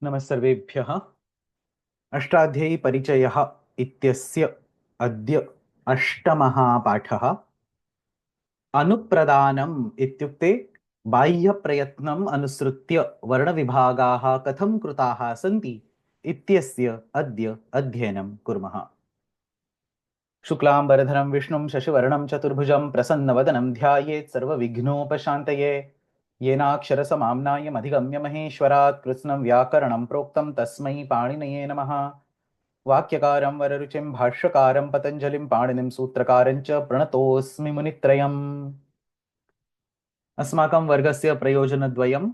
नमस्सर्वेभ्यः। अष्टाध्यायी परिचयः इत्यस्य अद्य अष्टमः पाठः। अनुप्रदानम् इत्युक्ते बाह्यप्रयत्नम् अनुसृत्य वर्णविभागाः कथं कृताः सन्ति इत्यस्य अद्य अध्ययनं कुर्मः। शुक्लाम्बरधरं विष्णुं शशिवर्णं चतुर्भुजं प्रसन्नवदनं ध्यायेत् सर्वविघ्नोपशान्तये। येनाक्षरसमाम्नायमधिगम्य महेश्वरात् कृत्स्नं व्याकरणं प्रोक्तं तस्मै पाणिनये नमः। वाक्यकारं वररुचिं भाष्यकारं पतञ्जलिं पाणिनिं सूत्रकारं च प्रणतोऽस्मि मुनित्रयम्। अस्माकं वर्गस्य प्रयोजनद्वयम्।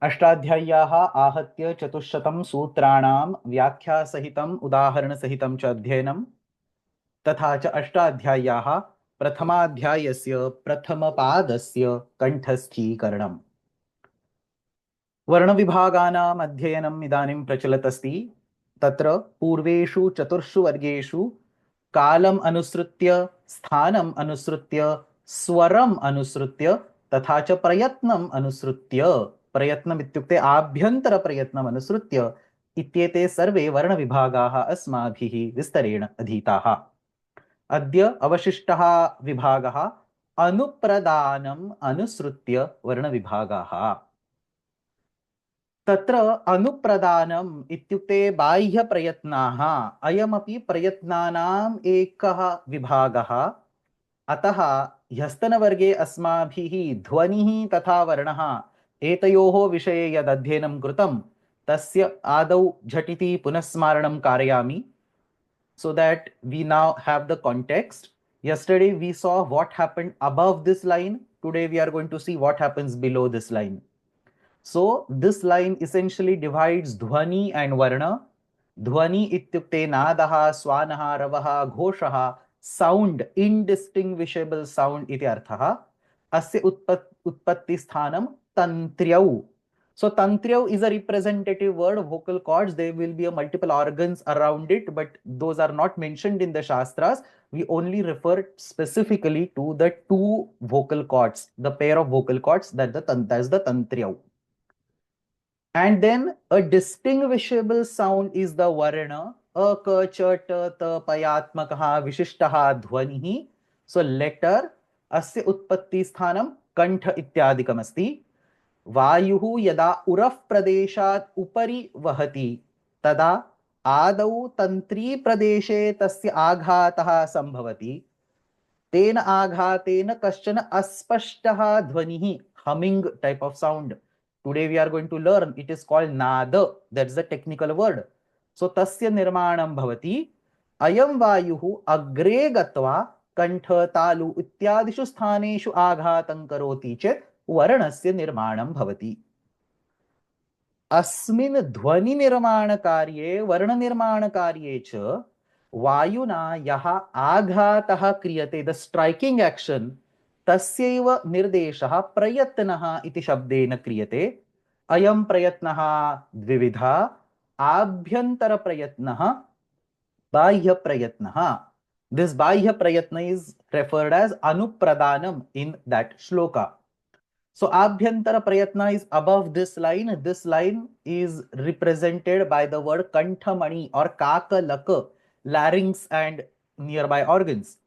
अष्टाध्याय्याः आहत्य 400 सूत्राणां व्याख्यासहितम् उदाहरणसहितं च अध्ययनं, तथा च अष्टाध्याय्याः प्रथमाध्यायस्य प्रथमपादस्य कण्ठस्थीकरणम्। वर्णविभागानाम् अध्ययनम् इदानीं प्रचलत् अस्ति। तत्र पूर्वेषु 4 वर्गेषु कालम् अनुसृत्य, स्थानम् अनुसृत्य, स्वरम् अनुसृत्य, तथा च प्रयत्नम् अनुसृत्य, प्रयत्नम् इत्युक्ते आभ्यन्तरप्रयत्नम् अनुसृत्य इत्येते सर्वे वर्णविभागाः अस्माभिः विस्तरेण अधीताः। अद्य अवशिष्टः विभागः अनुप्रदानम् अनुसृत्य वर्णविभागाः। तत्र अनुप्रदानम् इत्युक्ते बाह्यप्रयत्नाः। अयमपि प्रयत्नानाम् एकः विभागः। अतः ह्यस्तनवर्गे अस्माभिः ध्वनिः तथा वर्णः एतयोः विषये यदध्ययनं कृतं तस्य आदौ झटिति पुनस्मारणं कारयामि, so that we now have the context. Yesterday we saw what happened above this line. Today we are going to see what happens below this line. So this line essentially divides dhvani and varna. Dhvani ityukte nadaha, swanaha, ravaha, ghoshaha, sound, indistinguishable sound iti arthaha. Asya utpatti sthanam tantryau. So tantryau is a representative word, vocal cords. There will be a multiple organs around it, but those are not mentioned in the Shastras. We only refer specifically to the two vocal cords, the pair of vocal cords that is the tantryau. And then a distinguishable sound is the varna. A, ka, cha, ta, ta, payatmakaha, vishishtaha, dhvanihi. So letter, asya utpatti sthanam, kantha ityadikam asti. वायुः यदा उरः प्रदेशात् उपरि वहति तदा आदौ तंत्री प्रदेशे तस्य आघातः संभवति। तेन आघातेन कश्चन अस्पष्टः ध्वनिः, humming type of sound. Today we are going to learn, it is called nada. That's the technical word. So tasya nirmanam bhavati. अयं वायुः अग्रे गत्वा कंठ, तालु इत्यादिषु स्थानेषु आघातं करोति चेत् वर्णस्य निर्माणं भवति। अस्मिन् ध्वनि निर्माण कार्ये, वर्ण निर्माण कार्ये च वायुना यः आघातः क्रियते, द स्ट्राइकिंग एक्शन, तस्यैव निर्देशः प्रयत्नः इति शब्देन क्रियते। अयं प्रयत्नः द्विविधः, आभ्यन्तर प्रयत्नः, बाह्य प्रयत्नः. This bahya prayatna is referred as anupradanam in that shloka. So abhyantara prayatna is above this line. This line is represented by the word kanthamani or kakalaka, larynx and nearby organs.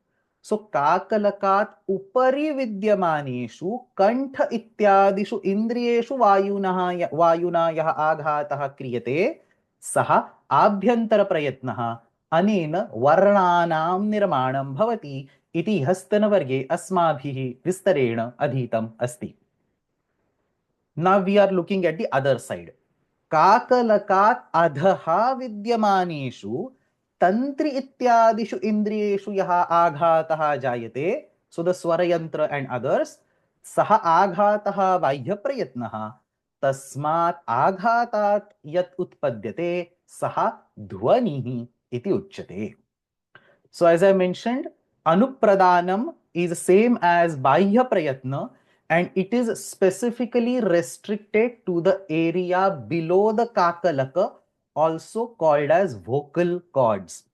So kakalakat upari vidyamaneshu kantha ityadishu indriyeshu vayuna yah aghatah kriyate saha abhyantara prayatnah अनेन वर्णानां निर्माणं भवति इति हस्तनवर्गे अस्माभिः विस्तरेण अधीतम् अस्ति. Now we are looking at the other side. काकलकात् अधः विद्यमानेषु तंत्रि इत्यादिषु इन्द्रियेषु यः आघातः जायते, so the स्वरयंत्र and others, सः आघातः बाह्यप्रयत्नः, तस्मात् आघातात् यत् उत्पद्यते सः ध्वनिः इति उच्यते. So as I mentioned, anupradanam is same as bahya prayatna, and it is specifically restricted to the area below the kakalaka, also called as vocal cords.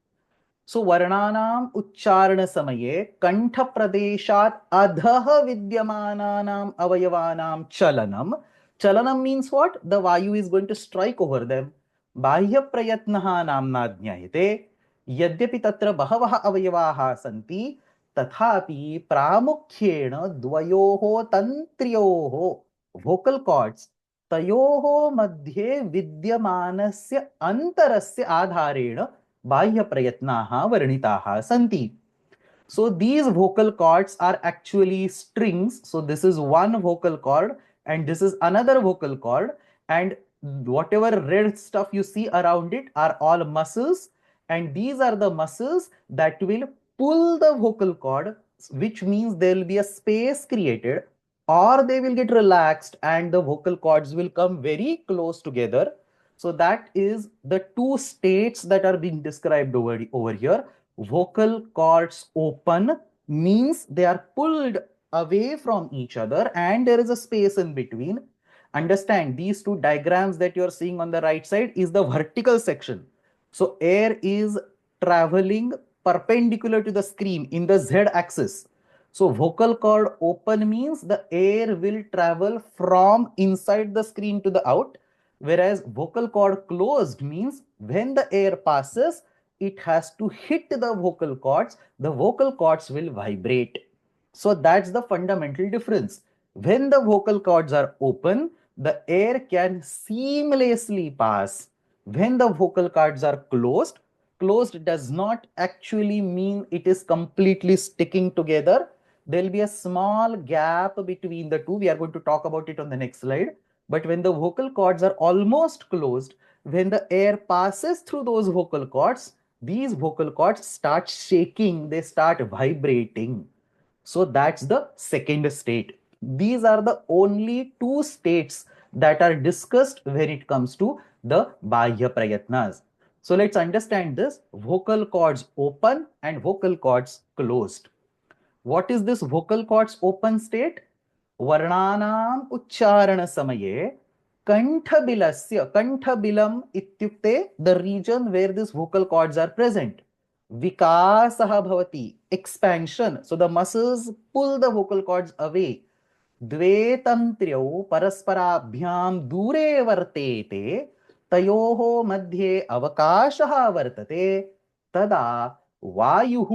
So varnanam uchcharana samaye kantha pradeshat adhah vidyamanaam avayavanam chalanam Chalanam means what? The Vayu is going to strike over them. Bahya prayatnaha namna jnayate. Yadyapi tatra bahavaha avayavaha santi. Tathapi pramukhyena dvayoho tantriyoho vocal cords तयोः मध्ये विद्यमानस्य अंतरस्य आधारेण बाह्य प्रयत्नाः वर्णिताः सन्ति. So these vocal cords are actually strings. So this is one vocal cord and this is another vocal cord, and whatever red stuff you see around it are all muscles, and these are the muscles that will pull the vocal cord, which means there will be a space created, or they will get relaxed and the vocal cords will come very close together. So that is the two states that are being described over here. Vocal cords open means they are pulled away from each other and there is a space in between. Understand, these two diagrams that you are seeing on the right side is the vertical section. So air is traveling perpendicular to the screen in the Z axis. So vocal cord open means the air will travel from inside the screen to the out, whereas vocal cord closed means when the air passes, it has to hit the vocal cords will vibrate. So that's the fundamental difference. When the vocal cords are open, the air can seamlessly pass. When the vocal cords are closed, closed does not actually mean it is completely sticking together. There will be a small gap between the two. We are going to talk about it on the next slide. But when the vocal cords are almost closed, when the air passes through those vocal cords, these vocal cords start shaking, they start vibrating. So that's the second state. These are the only two states that are discussed when it comes to the Bahya Prayatnas. So let's understand this. Vocal cords open and vocal cords closed. What is this vocal cords open state? वर्णानाम् उच्चारण समये कंठबिलस्य, कंठबिलम इत्युक्ते the region where these vocal cords are present, विकासः भवति, expansion. So the muscles pull the vocal cords away. द्वे तन्त्र्यौ परस्पराभ्यां दूरे वर्तेते, तयोः मध्ये अवकाशः वर्तते, तदा वायुः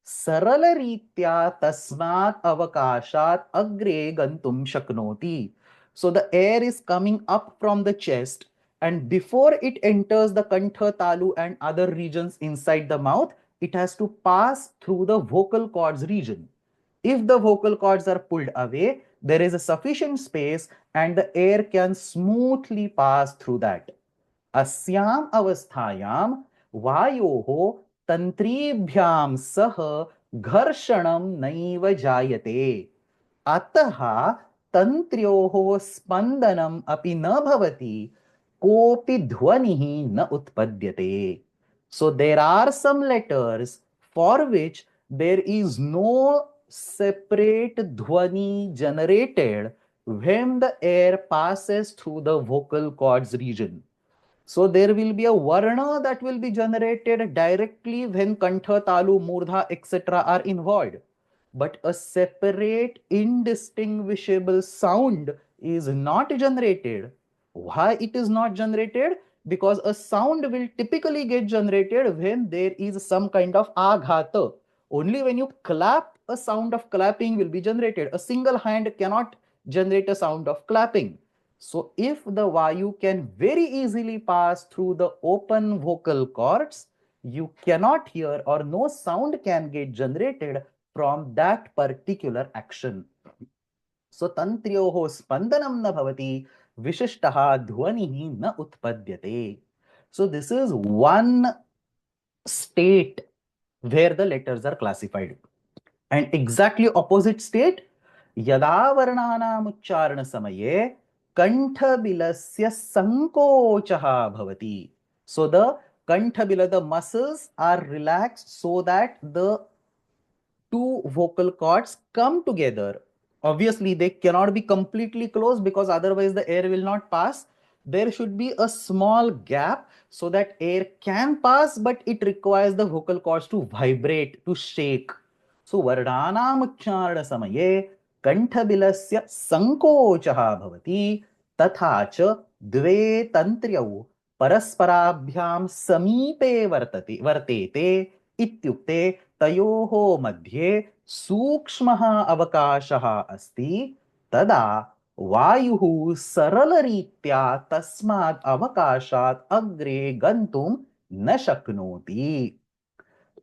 सरलरीत्या तस्मात् अवकाशात् अग्रे गन्तुं शक्नोति. So the air is coming up from the chest, and before it enters the kantha, talu and other regions inside the mouth, it has to pass through the vocal cords region. If the vocal cords are pulled away, there is a sufficient space and the air can smoothly pass through that. अस्याम अवस्थायाम वायोः तंत्रीभ्याम सह घर्षणं नैव जायते, अतः तंत्र्योः स्पंदनम अपि न भवति, कोऽपि ध्वनिः न उत्पद्यते. So there are some letters for which there is no separate dhwani generated when the air passes through the vocal cords region. So there will be a varna that will be generated directly when kantha, talu, murdha, etc. are involved. But a separate, indistinguishable sound is not generated. Why it is not generated? Because a sound will typically get generated when there is some kind of aghata. Only when you clap, a sound of clapping will be generated. A single hand cannot generate a sound of clapping. So if the Vayu can very easily pass through the open vocal cords, you cannot hear or no sound can get generated from that particular action. So tantriyoho spandanam na bhavati, vishishtaha dhvanihi na utpadyate. So this is one state where the letters are classified. And exactly opposite state, यदा वर्णानाम् उच्चारण समये कंठबिलस्य संकोचः भवति. So the कंठबिल, the muscles are relaxed so that the two vocal cords come together. Obviously, they cannot be completely closed because otherwise the air will not pass. There should be a small gap so that air can pass, but it requires the vocal cords to vibrate, to shake. So वर्णानाम् उच्चारण समये कंठबिलस्य संकोचः भवति, तथा च द्वे तन्त्र्यौ परस्पराभ्यां समीपे वर्तेते इत्युक्ते तयोः मध्ये सूक्ष्मः अवकाशः अस्ति, तदा वायुः सरलरीत्या तस्मात् अवकाशात् अग्रे गन्तुं न शक्नोति।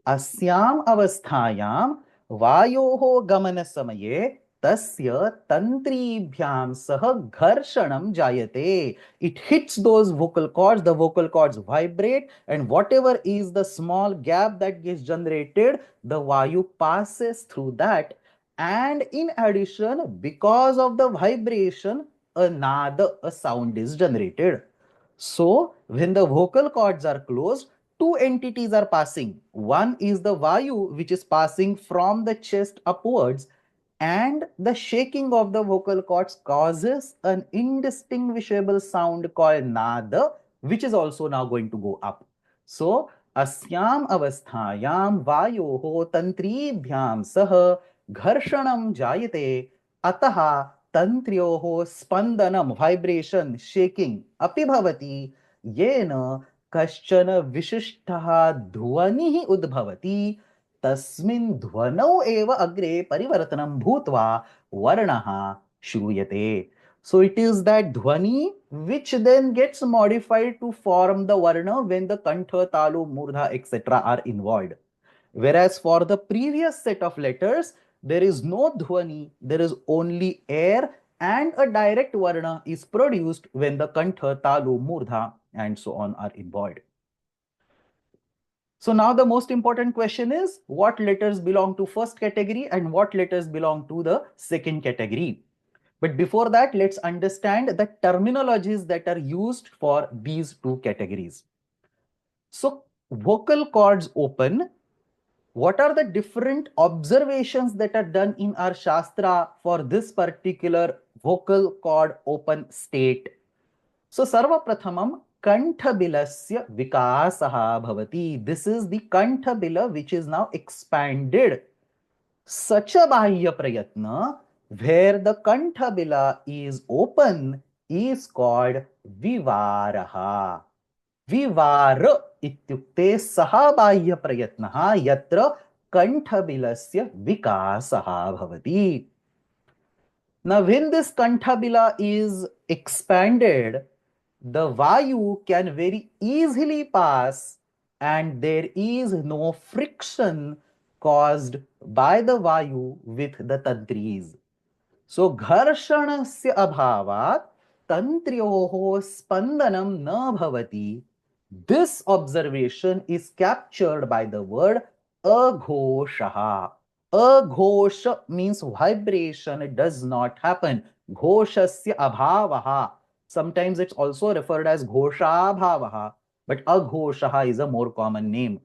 अस्याम् अवस्थायां वायोः गमनसमये तस्य तन्त्रीभ्यां सह घर्षणं जायते. It hits those vocal cords, the vocal cords vibrate, and whatever is the small gap that gets generated, the vayu passes through that. And in addition, because of the vibration, a nada, a sound is generated. So, when the vocal cords are closed, two entities are passing. One is the Vayu, which is passing from the chest upwards, and the shaking of the vocal cords causes an indistinguishable sound called Nada, which is also now going to go up. So, अस्याम अवस्थायाम वायोः तंत्रीभ्याम सह घर्षणं जायते, अतः तंत्र्योः स्पंदनम vibration shaking अपि भवति, येन कश्चन विशिष्टः ध्वनिः उद्भवति, तस्मिन् ध्वनौ एव अग्रे परिवर्तनं भूत्वा वर्णः श्रूयते. So it is that dhwani which then gets modified to form the varna when the kantha, talu, murdha, etc. are involved. Whereas for the previous set of letters, there is no dhwani, there is only air, and a direct varna is produced when the kantha, talu, murdha, and so on are involved. So now the most important question is what letters belong to first category and what letters belong to the second category. But before that, let's understand the terminologies that are used for these two categories. So vocal cords open. What are the different observations that are done in our Shastra for this particular vocal cord open state? So Sarva Prathamam Kanthabilasya Vikasaha Bhavati. This is the Kanthabila which is now expanded. Such a Bahya Prayatna where the Kanthabila is open is called Vivaraha. विवार इत्युक्ते सः बाह्य प्रयत्नः यत्र कंठबिलस्य विकासः भवति. Now when this kanthabila is expanded, the vayu can very easily pass and there is no friction caused by the vayu with the tantris. So घर्षणस्य अभावात् तंत्र्योः स्पंदनं न भवति. This observation is captured by the word aghoshaha. Aghosha means vibration does not happen. Ghoshasya abhavaha. Sometimes it's also referred as ghoshabhavaha, but aghoshaha is a more common name.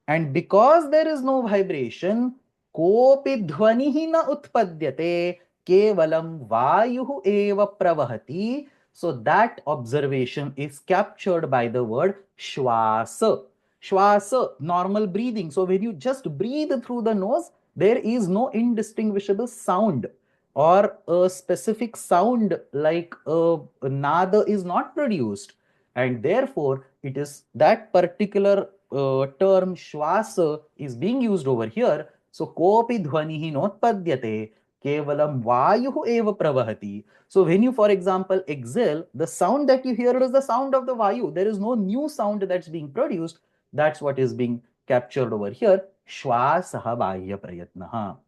And because there is no vibration, kopi dhvanihi na utpadyate, kevalam vayuhu eva pravahati. So that observation is captured by the word shwasa. Shwasa, normal breathing. So when you just breathe through the nose, there is no indistinguishable sound or a specific sound like a nada is not produced. And therefore, it is that particular term shwasa is being used over here. So kopi dhvanihi notpadyate kevalam vayuhu eva pravahati. So when you, for example, exhale, the sound that you hear is the sound of the vayu. There is no new sound that's being produced. That's what is being captured over here. Shwasaha bahya prayatnaha.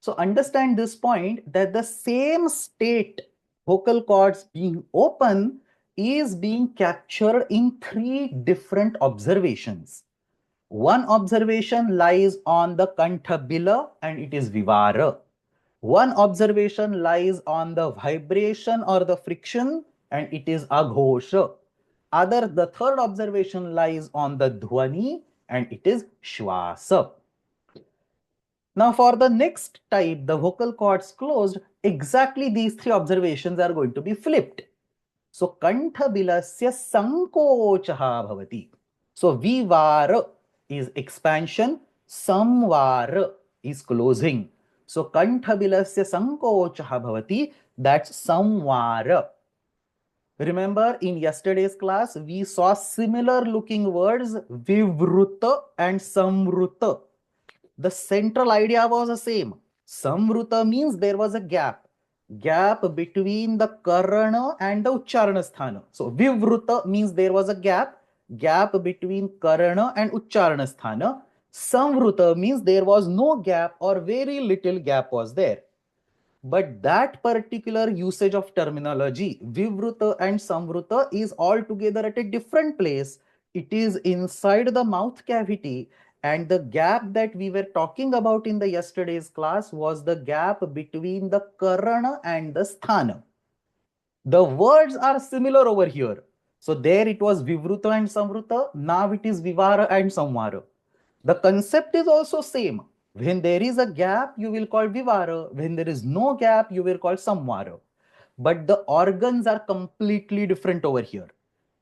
So understand this point that the same state, vocal cords being open, is being captured in three different observations. One observation lies on the kanthabila and it is vivara. One observation lies on the vibration or the friction and it is aghosha. The third observation lies on the dhwani and it is shwasa. Now for the next type, the vocal cords closed, exactly these three observations are going to be flipped. So kanthabilasya sankochaha bhavati. So vivara is expansion, samvara is closing. So kanthabilasya sankochaha bhavati. That's samvara. Remember, in yesterday's class, we saw similar looking words vivruta and samruta. The central idea was the same. Samruta means there was a gap between the karana and the uchcharana sthana. So vivruta means there was a gap between karana and uchcharana sthana. Samvruta means there was no gap or very little gap was there. But that particular usage of terminology, Vivruta and Samvruta, is altogether at a different place. It is inside the mouth cavity, and the gap that we were talking about in the yesterday's class was the gap between the Karana and the Sthana. The words are similar over here. So there it was Vivruta and Samvruta, now it is Vivara and Samvara. The concept is also same. When there is a gap, you will call Vivara. When there is no gap, you will call Samvara. But the organs are completely different over here.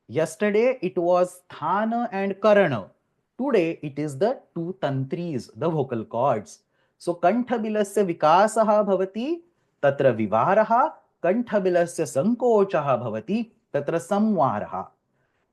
Yesterday it was Sthana and Karana. Today it is the two tantris, the vocal cords. So Kanthabilasya vikasaha bhavati, tatra vivaraha, Kanthabilasya sankochaha bhavati, tatra samvaraha.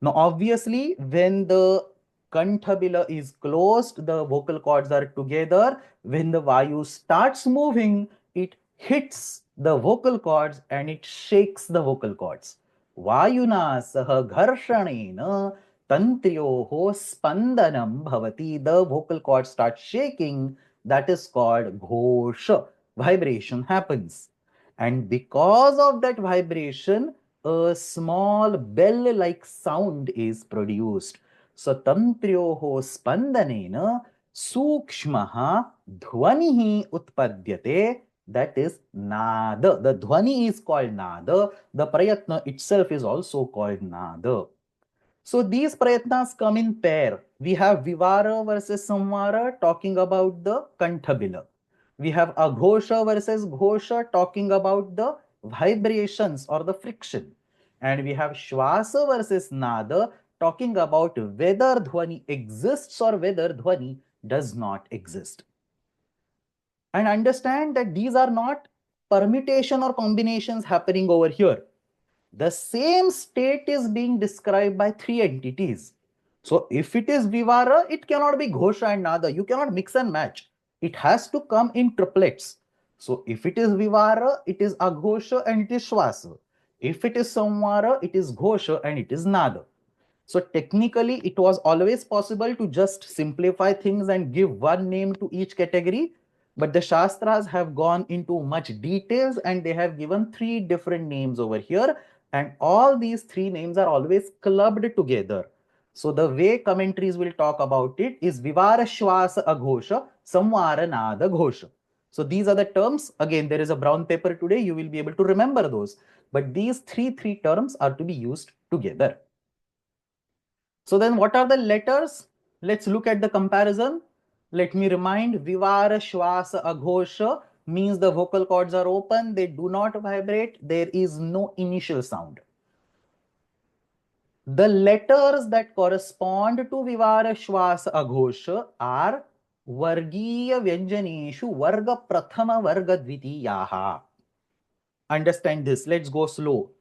Now, obviously, when the kanthabila is closed, the vocal cords are together. When the vayu starts moving, it hits the vocal cords and it shakes the vocal cords. Vayuna saha gharshanena tantriyoho spandanam bhavati. The vocal cords start shaking. That is called ghosha. Vibration happens. And because of that vibration, a small bell-like sound is produced. So tantryoho spandanena sukshmaha dhvanihi utpadyate. That is nada. The dhvani is called nada. The prayatna itself is also called nada. So these prayatnas come in pair. We have Vivara versus Samvara talking about the Kanthabila. We have Aghosha versus Ghosha talking about the vibrations or the friction. And we have Shwasa versus Nada talking about whether Dhwani exists or whether Dhwani does not exist. And understand that these are not permutation or combinations happening over here. The same state is being described by three entities. So if it is Vivara, it cannot be Ghosha and Nada. You cannot mix and match. It has to come in triplets. So if it is Vivara, it is Aghosha and it is Shwasa. If it is Samvara, it is Ghosha and it is Nada. So technically, it was always possible to just simplify things and give one name to each category. But the Shastras have gone into much details and they have given three different names over here. And all these three names are always clubbed together. So the way commentaries will talk about it is Vivara Shwasa Aghosha, Samvara Nada Ghosha. So these are the terms. Again, there is a brown paper today. You will be able to remember those. But these three terms are to be used together. So then what are the letters? Let's look at the comparison. Let me remind, Vivara Shwasa Aghosha means the vocal cords are open, they do not vibrate, there is no initial sound. The letters that correspond to Vivara Shwasa Aghosha are Vargiya Vyanjaneshu Varga Prathama Varga Dvitiyaha. Understand this, let's go slow.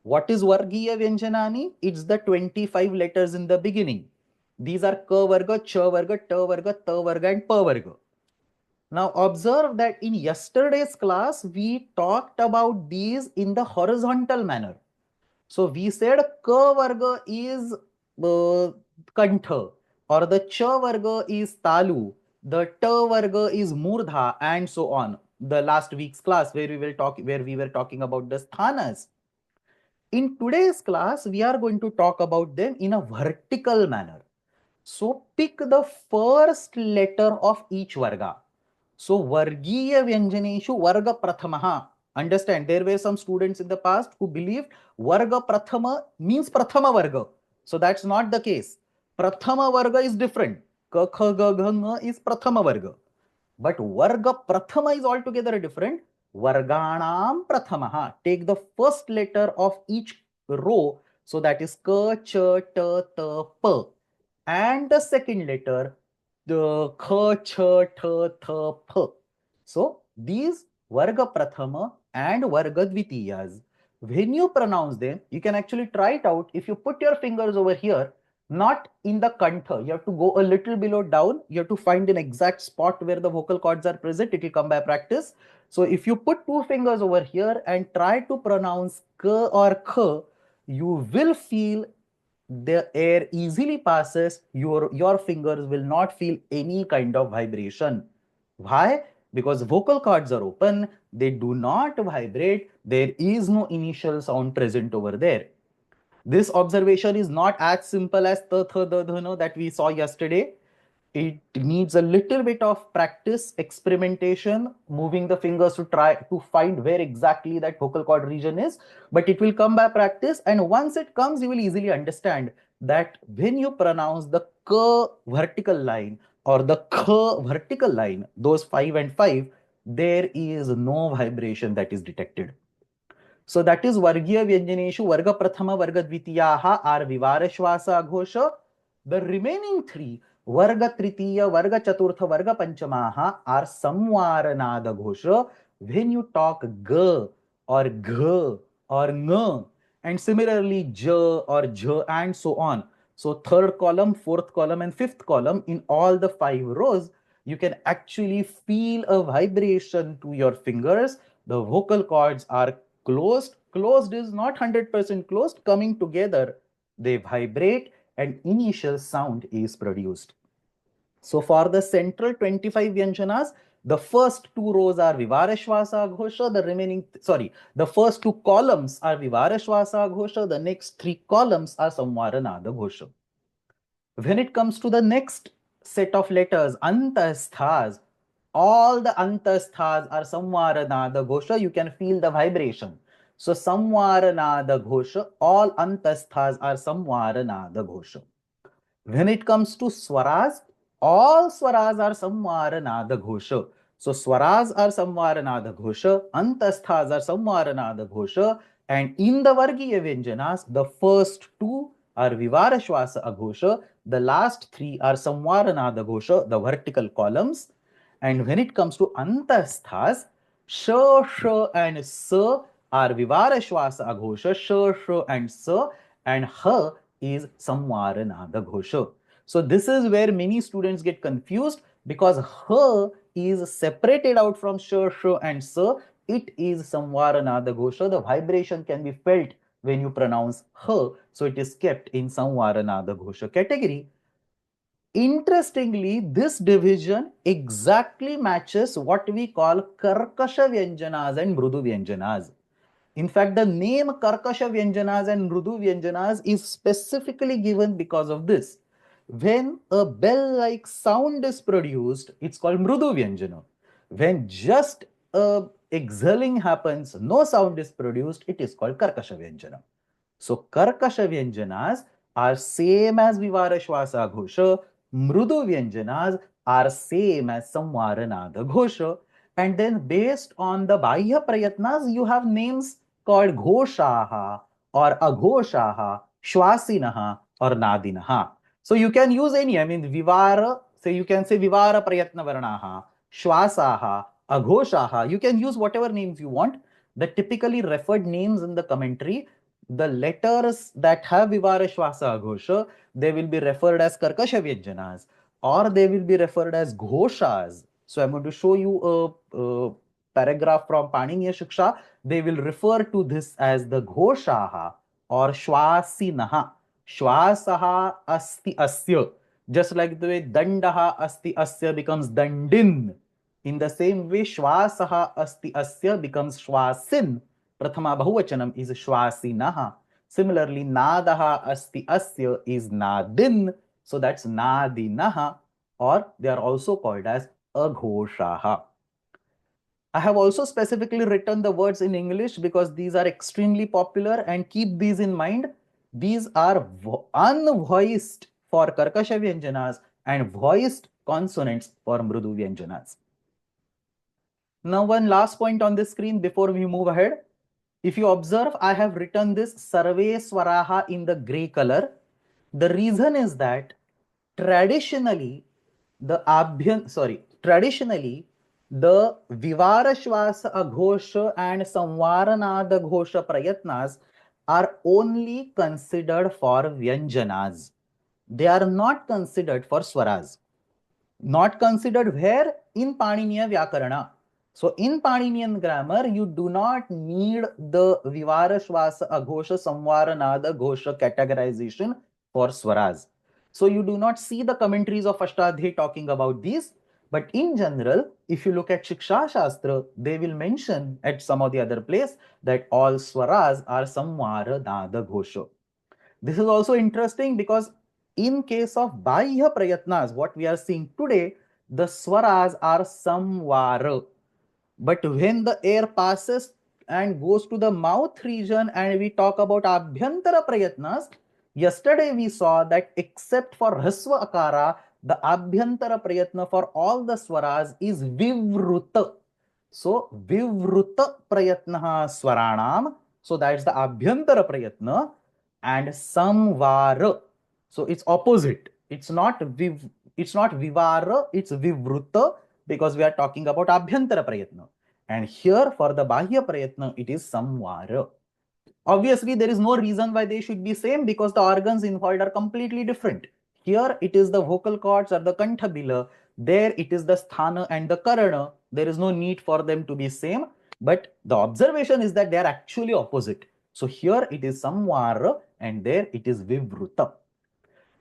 What is Vargiya Vyanjanani? It's the 25 letters in the beginning. These are Ka Varga, Cha Varga, Ta Varga, Ta Varga and Pa Varga. Now observe that in yesterday's class, we talked about these in the horizontal manner. So we said Ka Varga is Kantha or the Cha Varga is Talu, the Ta Varga is Murdha and so on. The last week's class where we were talking about the sthanas. In today's class, we are going to talk about them in a vertical manner. So pick the first letter of each varga. So Vargiya Vyanjaneshu Varga Prathamaha. Understand, there were some students in the past who believed Varga Prathama means Prathama Varga. So that's not the case. Prathama Varga is different. Ka, Kha, Ga, Gha, Nga is Prathama Varga. But Varga Prathama is altogether different. Varganam Prathamaha. Take the first letter of each row. So that is Ka, Cha, Ta, Ta, Pa. And the second letter, the Kha, Cha, Ta, Tha, Pa. So these Varga Prathama and Vargadvitiyas. When you pronounce them, you can actually try it out. If you put your fingers over here, not in the kantha, you have to go a little below down. You have to find an exact spot where the vocal cords are present. It will come by practice. So if you put two fingers over here and try to pronounce k or kh, you will feel the air easily passes. Your fingers will not feel any kind of vibration. Why? Because vocal cords are open, they do not vibrate, there is no initial sound present over there. This observation is not as simple as the th, the no that we saw yesterday. It needs a little bit of practice, experimentation, moving the fingers to try to find where exactly that vocal cord region is. But it will come by practice, and once it comes, you will easily understand that when you pronounce the k vertical line or the kh vertical line, those 5 and 5, there is no vibration that is detected. So that is Vargiya Vyanjaneshu Varga Prathama Varga Dvitiyaha are Vivara Shwasa Aghosha. The remaining three, Varga Tritiya, Varga Chaturtha, Varga Panchamaha are Samvaranada Ghosha. When you talk G or Gh or Ng, and similarly J or J and so on. So third column, fourth column and fifth column in all the 5 rows, you can actually feel a vibration to your fingers. The vocal cords are closed. Closed is not 100% closed. Coming together, they vibrate and initial sound is produced. So for the central 25 Vyanjanas, the first 2 rows are Vivarashvasa Ghosha, the first 2 columns are Vivarashvasa Ghosha, the next 3 columns are Samvaranada Ghosha. When it comes to the next set of letters, Antasthas, all the Antasthas are Samvaranada Ghosha. You can feel the vibration. So Samvaranada Ghosha, all Antasthas are Samvaranada Ghosha. When it comes to Swaras, all Swaras are Samvaranada Ghosha. So Swaras are Samvaranada Ghosha, Antasthas are Samvaranada Ghosha, and in the Vargiya Vyanjanas, the first 2 are Vivarashvasa Aghosha, the last 3 are Samvaranada Ghosha, the vertical columns. And when it comes to Antasthas, Sh, Sh and S are Vivarashvasa Aghosha, Sh, Sh and S, and H is Samvaranada Ghosha. So this is where many students get confused, because H is separated out from Sh, Sh and S. It is Samvaranada Ghosha. The vibration can be felt when you pronounce H. So it is kept in Samvaranada Ghosha category. Interestingly, this division exactly matches what we call Karkasha Vyanjanas and Mrudu Vyanjanas. In fact, the name Karkasha Vyanjanas and Mrudu Vyanjanas is specifically given because of this. When a bell-like sound is produced, it's called Mrudu Vyanjana. When just a exhaling happens, no sound is produced, it is called Karkasha Vyanjana. So Karkasha Vyanjanas are same as Vivara Shwasa Ghosha. Mrudu Vyanjanas are same as Samvaranada Ghosha. And then based on the Bahya Prayatnas, you have names called Ghoshaha or Aghoshaha, Shwasinaha or Nadinaha. So you can use any, Vivara, so you can say Vivara Prayatna Varnaha, Shwasaha, Aghoshaha. You can use whatever names you want. The typically referred names in the commentary, the letters that have Vivara Shwasa Ghosha, they will be referred as Karkasha Vyanjanas, or they will be referred as Ghoshas. So I'm going to show you a paragraph from Paniniya Shiksha. They will refer to this as the Ghoshaha or Shwasinaha. Shwasaha asti asya. Just like the way Dandaha asti asya becomes Dandin. In the same way, Shwasaha asti asya becomes Shwasin. Prathama Bahuvachanam is Shwasinaha. Similarly, Nadaha asti asya is Nadin. So that's Nadinaha, or they are also called as Aghoshaha. I have also specifically written the words in English because these are extremely popular, and keep these in mind. These are unvoiced for Karkasha Vyanjanas and voiced consonants for Mrudu Vyanjanas. Now, one last point on the screen before we move ahead. If you observe, I have written this Sarve Swaraha in the gray color. The reason is that traditionally, traditionally, the Vivara Shwasa Aghosha and Samvaranada Ghosha Prayatnas are only considered for Vyanjanas. They are not considered for Swaras. Not considered where? In Paniniya Vyakarana. So in Paninian grammar, you do not need the Vivara Shwasa Aghosha Samvaranada Ghosha categorization for Swaras. So you do not see the commentaries of Ashtadhyayi talking about these. But in general, if you look at Shiksha Shastra, they will mention at some of the other place that all Swaras are Samvaranada Ghosha. This is also interesting because in case of Bahya Prayatnas, what we are seeing today, the Swaras are Samvara. But when the air passes and goes to the mouth region and we talk about Abhyantara Prayatnas, yesterday we saw that except for Hasva Akara, the Abhyantara Prayatna for all the Swaras is Vivruta. So Vivruta Prayatna Swaranam. So that's the Abhyantara Prayatna and Samvara. So it's opposite. It's not Vivara, it's Vivruta because we are talking about Abhyantara Prayatna. And here for the Bahya Prayatna, it is Samvara. Obviously, there is no reason why they should be same because the organs involved are completely different. Here it is the vocal cords or the Kanthabila. There it is the Sthana and the Karana. There is no need for them to be same. But the observation is that they are actually opposite. So here it is Samvara and there it is Vivruta.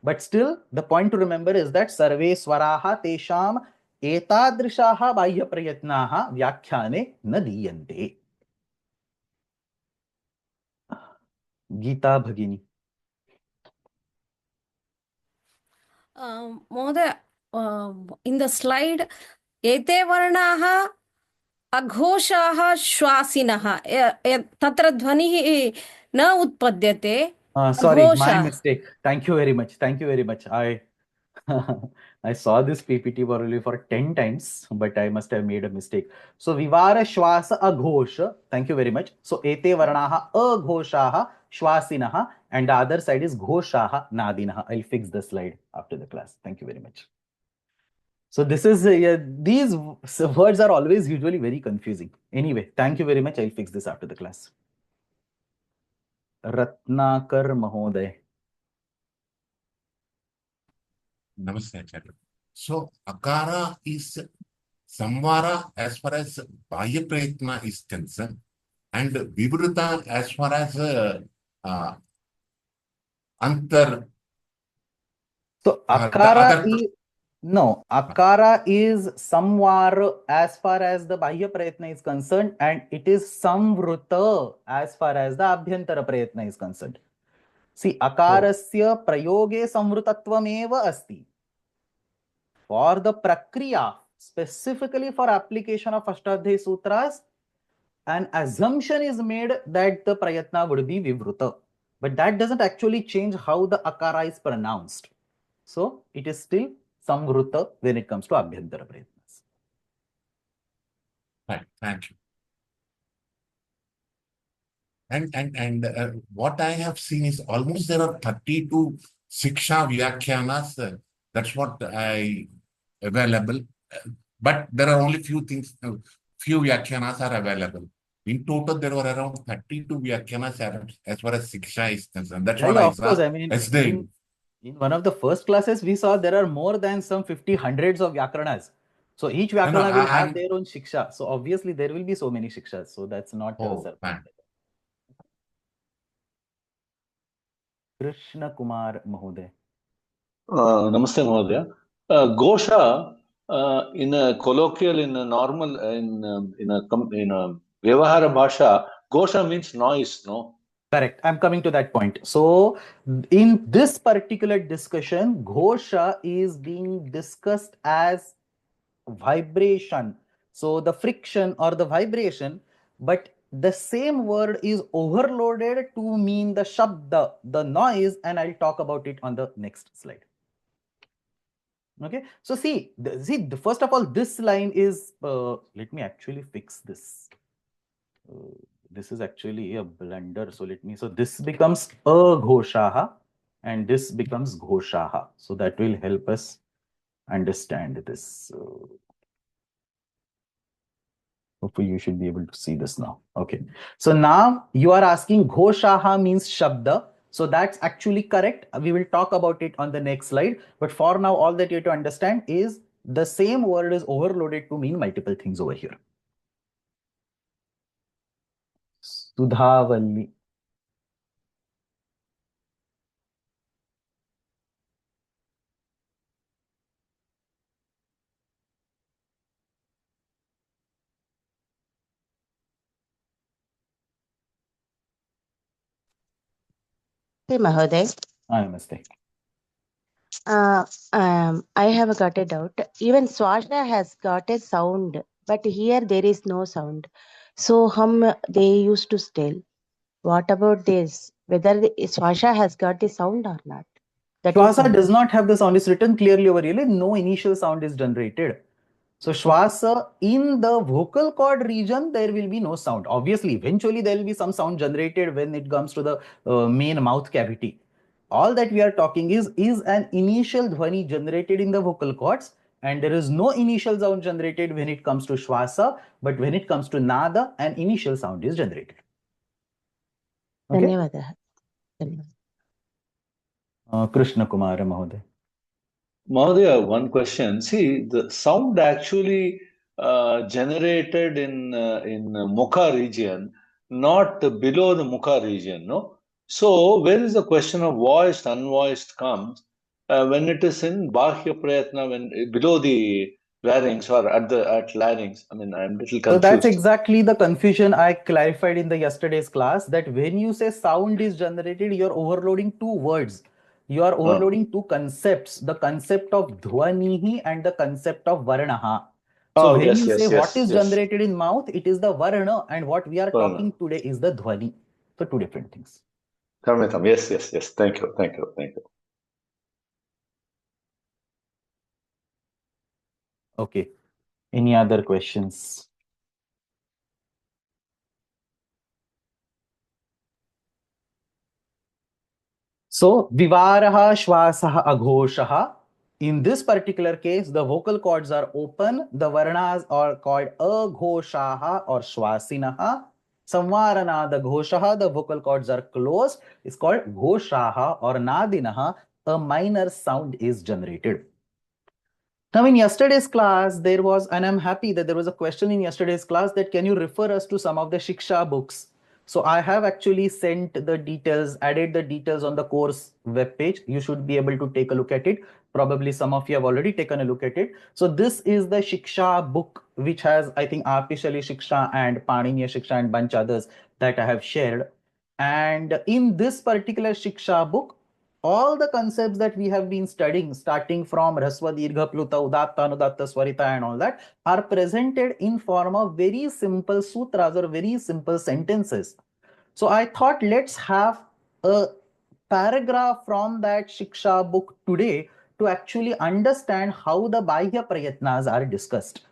But still, the point to remember is that Sarve Swaraha Tesham Etadrishaha Bahya Prayatnaha Vyakhyane na diyante. Geeta Bhagini. Mohoday, in the slide, ete varnaha aghoshaha shwasinaha. Tatra dhvanihi na utpadyate. Sorry, my mistake. Thank you very much. Thank you very much. I saw this PPT probably for 10 times, but I must have made a mistake. So Vivara Shwasa Aghosha. Thank you very much. So Ete Varnaha Aghoshaha Shwasinaha and the other side is Ghoshaha Nadinaha. I'll fix the slide after the class. Thank you very much. So this is these words are always usually very confusing. Anyway, thank you very much. I'll fix this after the class. Ratnakar Mahoday. Namaste, Acharya. So, Akara is Samvara as far as Bahya Prayatna is concerned, and Vibhuta as far as Antar. So, Akara is, no, Akara is Samvara as far as the Bahya Prayatna is concerned, and it is Samvruta as far as the Abhyantara Prayatna is concerned. See, Akarasya Prayoge Samvrutatvam asti. For the Prakriya, specifically for application of Ashtadhyayi Sutras, an assumption is made that the Prayatna would be Vivruta. But that doesn't actually change how the Akara is pronounced. So it is still Samvruta when it comes to Abhyantara Prayatnas. Right, thank you. And what I have seen is almost there are 32 Siksha Vyakyanas. That's what I available. But there are only few things, few Vyakyanas are available. In total, there were around 32 Vyakyanas as far as Siksha is concerned. That's what I Of saw. course, I mean, in one of the first classes, we saw there are more than some 50 hundreds of Vyakaranas. So each Vyakarana will have their own Shiksha. So obviously, there will be so many Shikshas. So that's not surprising. Krishna Kumar Mahoday. Namaste Mahodaya. Gosha, in a colloquial, in a normal, in a Vyavahara Bhasha, Gosha means noise, no? Correct. I'm coming to that point. So, in this particular discussion, Ghosha is being discussed as vibration. So, the friction or the vibration, but the same word is overloaded to mean the shabda, the noise, and I'll talk about it on the next slide. Okay, so see, first of all, this line is, let me actually fix this. This is actually a blunder. So this becomes a Ghoshaha and this becomes Ghoshaha. So that will help us understand this. Hopefully you should be able to see this now. Okay. So now you are asking Ghoshaha means Shabda. So that's actually correct. We will talk about it on the next slide. But for now, all that you have to understand is the same word is overloaded to mean multiple things over here. Sudhavalli. Mahoday. Namaste. I have got a doubt. Even Swasha has got a sound, but here there is no sound. So they used to tell. What about this? Whether the Swasha has got the sound or not? That is Shwasa my does not have the sound. It's written clearly over here. No initial sound is generated. So Shwasa, in the vocal cord region, there will be no sound. Obviously, eventually there will be some sound generated when it comes to the main mouth cavity. All that we are talking is an initial dhvani generated in the vocal cords, and there is no initial sound generated when it comes to Shwasa, but when it comes to Nada, an initial sound is generated. Okay? Dhanyavada. Krishna Kumar Mahoday. Mahodaya, one question. See, the sound actually generated in Mukha region, not below the Mukha region, no? So, where is the question of voiced, unvoiced comes when it is in Bahya Prayatna, when below the larynx or at larynx? I mean, I'm a little confused. So that's exactly the confusion I clarified in the yesterday's class, that when you say sound is generated, you're overloading two words. You are overloading two concepts, the concept of dhvanihi and the concept of varnaha. So when you say what is generated in mouth, it is the varna, and what we are talking today is the dhvani. So two different things. Yes. Thank you. Okay. Any other questions? So, Vivaraha, Shvasaha, Aghoshaha. In this particular case, the vocal cords are open. The varnas are called Aghoshaha or Shwasinaha. Samvarana, the Ghoshaha, the vocal cords are closed. It's called Ghoshaha or Nadinaha. A minor sound is generated. Now, in yesterday's class, there was, and I'm happy that there was a question in yesterday's class that can you refer us to some of the Shiksha books? So I have actually sent the details, added the details on the course webpage. You should be able to take a look at it. Probably some of you have already taken a look at it. So this is the Shiksha book, which has, I think, Arpishali Shiksha and Paniniya Shiksha and bunch others that I have shared. And in this particular Shiksha book, all the concepts that we have been studying, starting from Rasva, Dirgha, Pluta, Udatta, Anudatta, Swarita and all that, are presented in form of very simple sutras or very simple sentences. So I thought let's have a paragraph from that Shiksha book today to actually understand how the Bahya Prayatnas are discussed.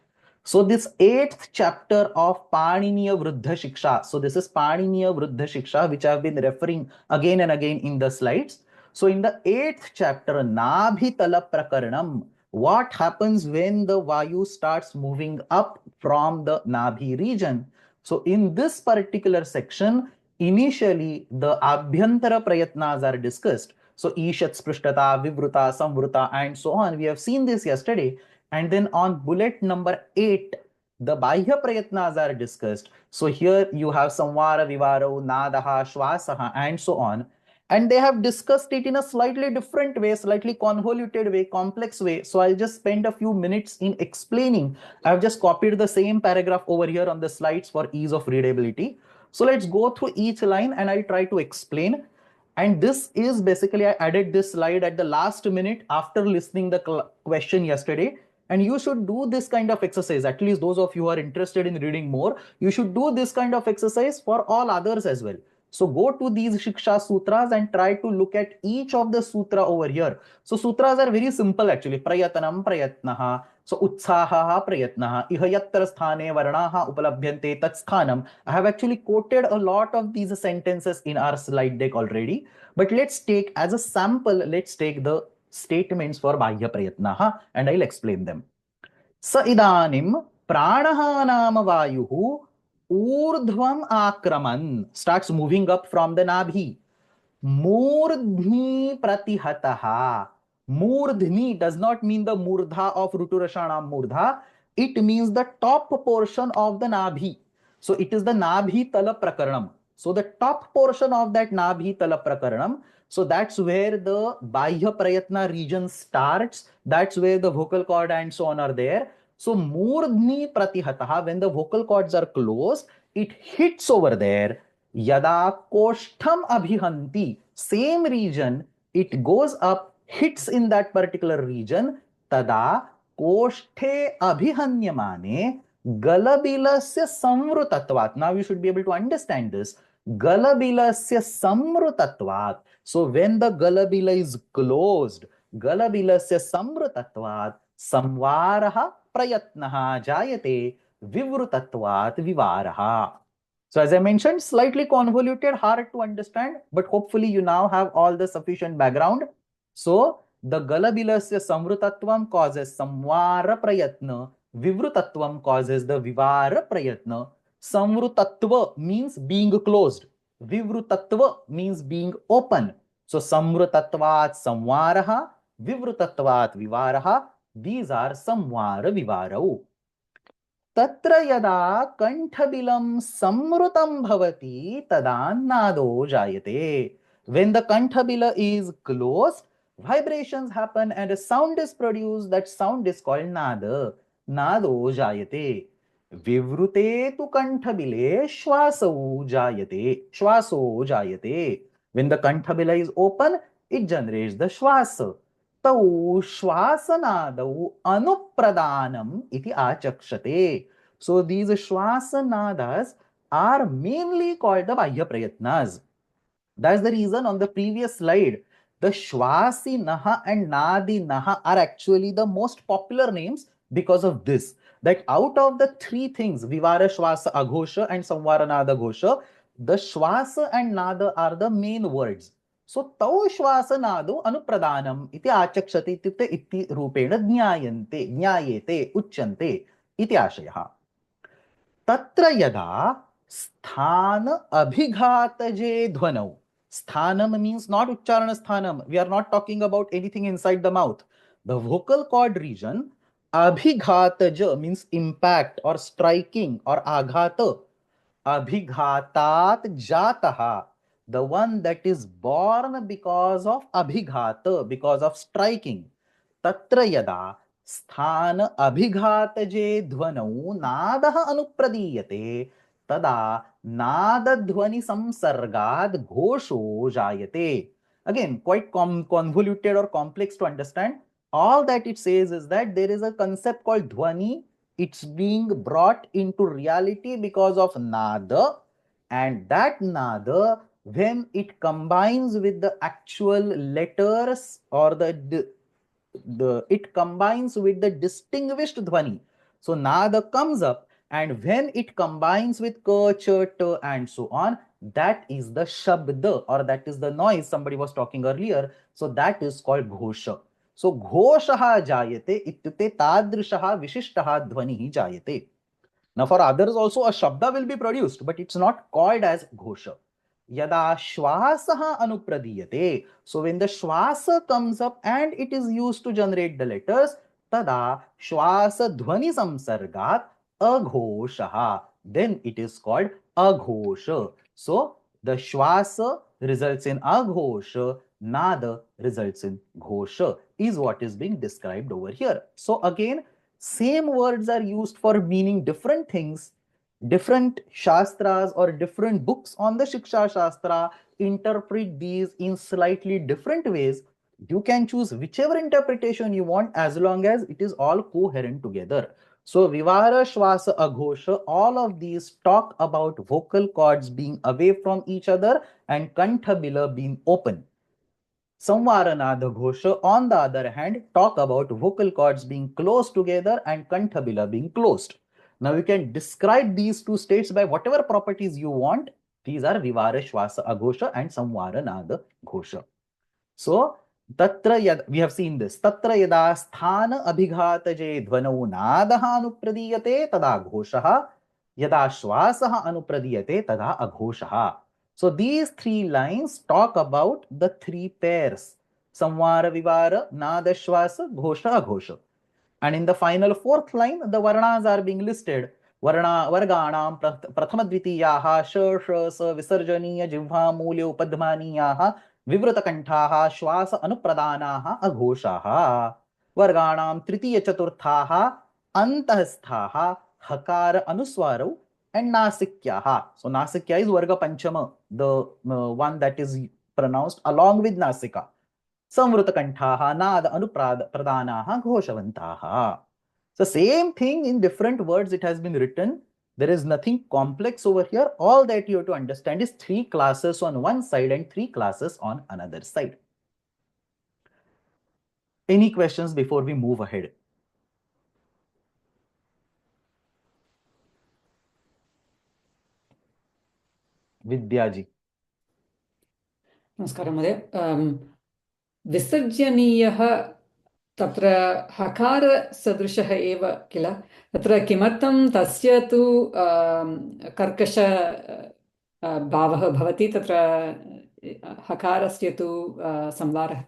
So this 8th chapter of Paniniya Vruddha Shiksha. So this is Paniniya Vruddha Shiksha, which I have been referring again and again in the slides. So in the 8th chapter, Nabhitala Prakaranam, what happens when the Vayu starts moving up from the Nabhi region? So in this particular section, initially the Abhyantara Prayatnas are discussed. So Ishat Sprishtata, Vivruta, Samvruta and so on. We have seen this yesterday. And then on bullet number 8, the Bahya Prayatnas are discussed. So here you have Samvara, Vivaro, Nadaha, Shvasaha and so on. And they have discussed it in a slightly different way, slightly convoluted way, complex way. So I'll just spend a few minutes in explaining. I've just copied the same paragraph over here on the slides for ease of readability. So let's go through each line and I'll try to explain. And this is basically, I added this slide at the last minute after listening the question yesterday. And you should do this kind of exercise. At least those of you who are interested in reading more, you should do this kind of exercise for all others as well. So go to these Shiksha Sutras and try to look at each of the sutra over here. So sutras are very simple actually. Prayatanam prayatnaha. So utsahaha prayatnaha. Ihayatra sthane varnaha upalabhyante tat sthanam. I have actually quoted a lot of these sentences in our slide deck already. But let's take as a sample, let's take the statements for Bahya Prayatnaha and I'll explain them. Sa idanim Pranaha nama vayuhu urdhvam akraman, starts moving up from the nabhi. Murdhni pratihataha. Murdhni does not mean the murdha of Ruturashanam murdha. It means the top portion of the nabhi. So it is the nabhi tala prakaranam. So the top portion of that nabhi tala prakaranam. So that's where the bahya prayatna region starts. That's where the vocal cord and so on are there. So murdhni pratihataha, when the vocal cords are closed, it hits over there. Yada koshtham abhihanti, same region, it goes up, hits in that particular region. Tada koshthe abhihanyamane galabilasya samrutatvat. Now you should be able to understand this. Galabilasya samrutatvat. So when the galabila is closed, galabilasya samrutatvat, samvaraha prayatnaha jayate vivrutatvat vivaraha. So as I mentioned, slightly convoluted, hard to understand, but hopefully you now have all the sufficient background. So the galabilasya samvrutatvam causes samvara prayatna, vivrutatvam causes the vivara prayatna. Samvrutatva means being closed. Vivrutatva means being open. So samvrutatvat samvaraha, vivrutatvat vivaraha. These are samvara vivarau. तत्र यदा कंठबिलं समृतं भवति तदा नादो जायते. When the kantabila is closed, vibrations happen and a sound is produced. That sound is called nada. Nado jayate. Vivrute tu kantabile shwaso jayate. Shwaso jayate. When the kantabila is open, it generates the shwasa. तौ श्वासनादौ अनुप्रदानम इति आचक्षते. So these shwasanadas are mainly called the bahya prayatnas. That's the reason on the previous slide, the shwasi naha and nadi naha are actually the most popular names because of this. That out of the three things, vivara, shwasa, aghosha and samvara nada ghosha, the shwasa and nada are the main words. So tau shwasa nado anupradanam iti achakshati ityukte iti rupena jnayante, jnayete, uchyante iti ashayah. तत्र यदा स्थान abhigataje dhvanau. Sthanam means not uchcharana sthanam. We are not talking about anything inside the mouth. The vocal cord region, abhigataja means impact or striking or aghata. Abhighatat jataha, the one that is born because of abhighata, because of striking. Tatra yada स्थान अभिघातजे ध्वनौ नादः अनुप्रदीयते तदा नाद ध्वनि संसर्गाद घोषो जायते. Again, quite convoluted or complex to understand. All that it says is that there is a concept called dhvani. It's being brought into reality because of nada, and that nada, when it combines with the actual letters or it combines with the distinguished dhvani. So nada comes up, and when it combines with ka, cha, ta and so on, that is the shabda, or that is the noise somebody was talking earlier. So that is called ghosha. So ghoshaha jayate ityukte tadrishaha vishishtaha dhvanihi jayate. Now for others also a shabda will be produced, but it's not called as ghosha. Yada shwasaha anupradiyate. So when the shwasa comes up and it is used to generate the letters, tada shwasa dhvani samsargat aghoshaha. Then it is called aghosha. So the shwasa results in aghosha, nada results in ghosha, is what is being described over here. So again, same words are used for meaning different things. Different shastras or different books on the Shiksha Shastra interpret these in slightly different ways. You can choose whichever interpretation you want as long as it is all coherent together. So Vivara, Shwasa, Aghosha, all of these talk about vocal cords being away from each other and Kanthabila being open. Samvaranada Ghosha, on the other hand, talk about vocal cords being close together and Kanthabila being closed. Now you can describe these two states by whatever properties you want. These are Vivara, Shwasa, Aghosha and Samvara, Nada, Ghosha. So तत्र यद we have seen this तत्र यदा स्थान अभिघातजे ध्वनौ नादः अनुप्रदीयते तदा घोषः यदा श्वासः अनुप्रदीयते तदा अघोषः. So these three lines talk about the three pairs samvara vivara nada shwasa ghosha aghosha. And in the final fourth line, the varnas are being listed. Varganam prathama dvitiyaha sh sh sa visarjaniya jivha mulya upadhmaniyaha vivrata kanthaha shwasa anupradanaha aghoshaha. Varganam tritiya chaturthaha antahsthaha hakara anuswarau and nasikyaha. So nasikya is varga panchama, the one that is pronounced along with nasika. संवृतकंठाः नाद अनुप्रदानाः घोषवन्ताः. So same thing in different words it has been written. There is nothing complex over here. All that you have to understand is three classes on one side and three classes on another side. Any questions before we move ahead? Vidyaji. नमस्कारः महोदय। विसर्जनीयः तत्र हकारसदृशः एव किल, तत्र किमर्थं तस्य तु कर्कश भावः भवति, तत्र हकारस्य तु संवारः?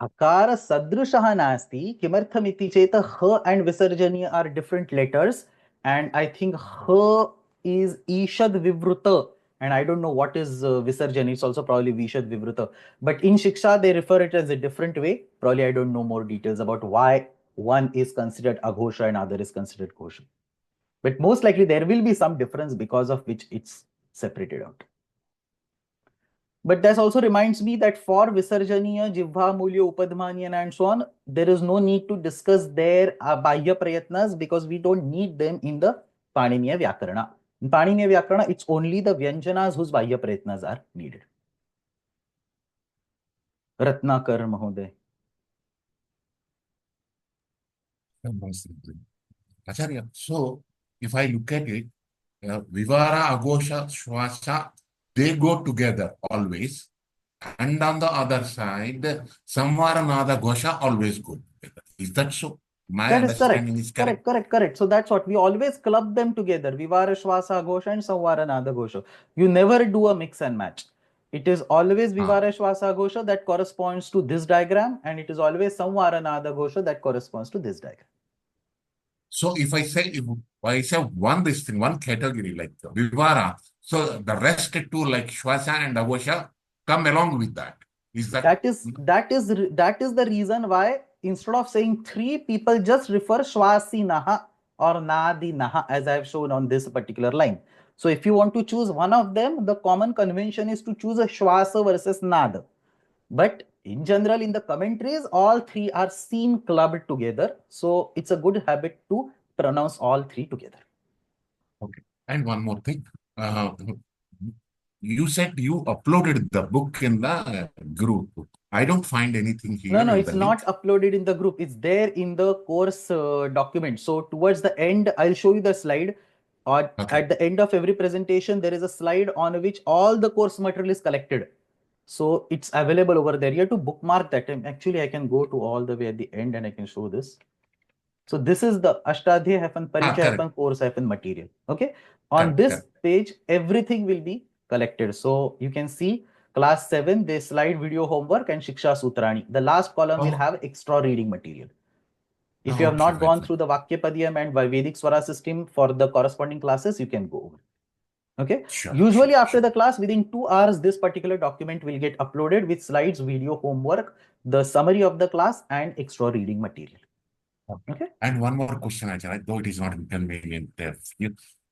हकार सदृशः नास्ति. किमर्थमिति चेत् ह and विसर्जनीय are different letters, and I think h is ishad vivruta, and I don't know what is visarjani. It's also probably vishad vivruta, but in shiksha they refer it as a different way. Probably I don't know more details about why one is considered aghosha and other is considered ghosha, but most likely there will be some difference because of which it's separated out. But that also reminds me that for Visarjaniya, Jivha, Mulya, Upadhmaniya and so on, there is no need to discuss their Bahya Prayatnas because we don't need them in the Paniniya Vyakarana. In Paniniya Vyakarana, it's only the Vyanjanas whose Bahya Prayatnas are needed. Ratnakar Mahoday. Acharya, so if I look at it, Vivara, Aghosha, Shwasa, they go together always. And on the other side, Samvara, Nada, Ghosha always go together. Is that so? My That is understanding is correct. Correct. So that's what we always club them together. Vivara, Shwasa, Ghosha and Samvara, Nada, Ghosha. You never do a mix and match. It is always Vivara, Shwasa, Ghosha that corresponds to this diagram, and it is always Samvara, Nada, Ghosha that corresponds to this diagram. So if I say one category like Vivara, so the rest two like Shwasa and Aghosha come along with that. Is that? That is the reason why instead of saying three, people just refer Shwasinaha or Nadinaha as I have shown on this particular line. So if you want to choose one of them, the common convention is to choose a Shwasa versus Nada. But in general, in the commentaries, all three are seen clubbed together. So it's a good habit to pronounce all three together. Okay. And one more thing. You said you uploaded the book in the group. I don't find anything here. No, it's not uploaded in the group. It's there in the course document. So towards the end, I'll show you the slide. Or at the end of every presentation, there is a slide on which all the course material is collected. So it's available over there. You have to bookmark that. Actually, I can go to all the way at the end and I can show this. So this is the Ashtadhyayi Parichaya course material. Okay. On this page, everything will be collected. So you can see class 7, they slide video homework and Shiksha Sutrani. The last column will have extra reading material. If you have not gone through the Vakyapadiyam and Vedic Swara system for the corresponding classes, you can go over. Okay. Usually after the class, within 2 hours, this particular document will get uploaded with slides, video homework, the summary of the class and extra reading material. Okay. And one more question, Acharya, though it is not inconvenient.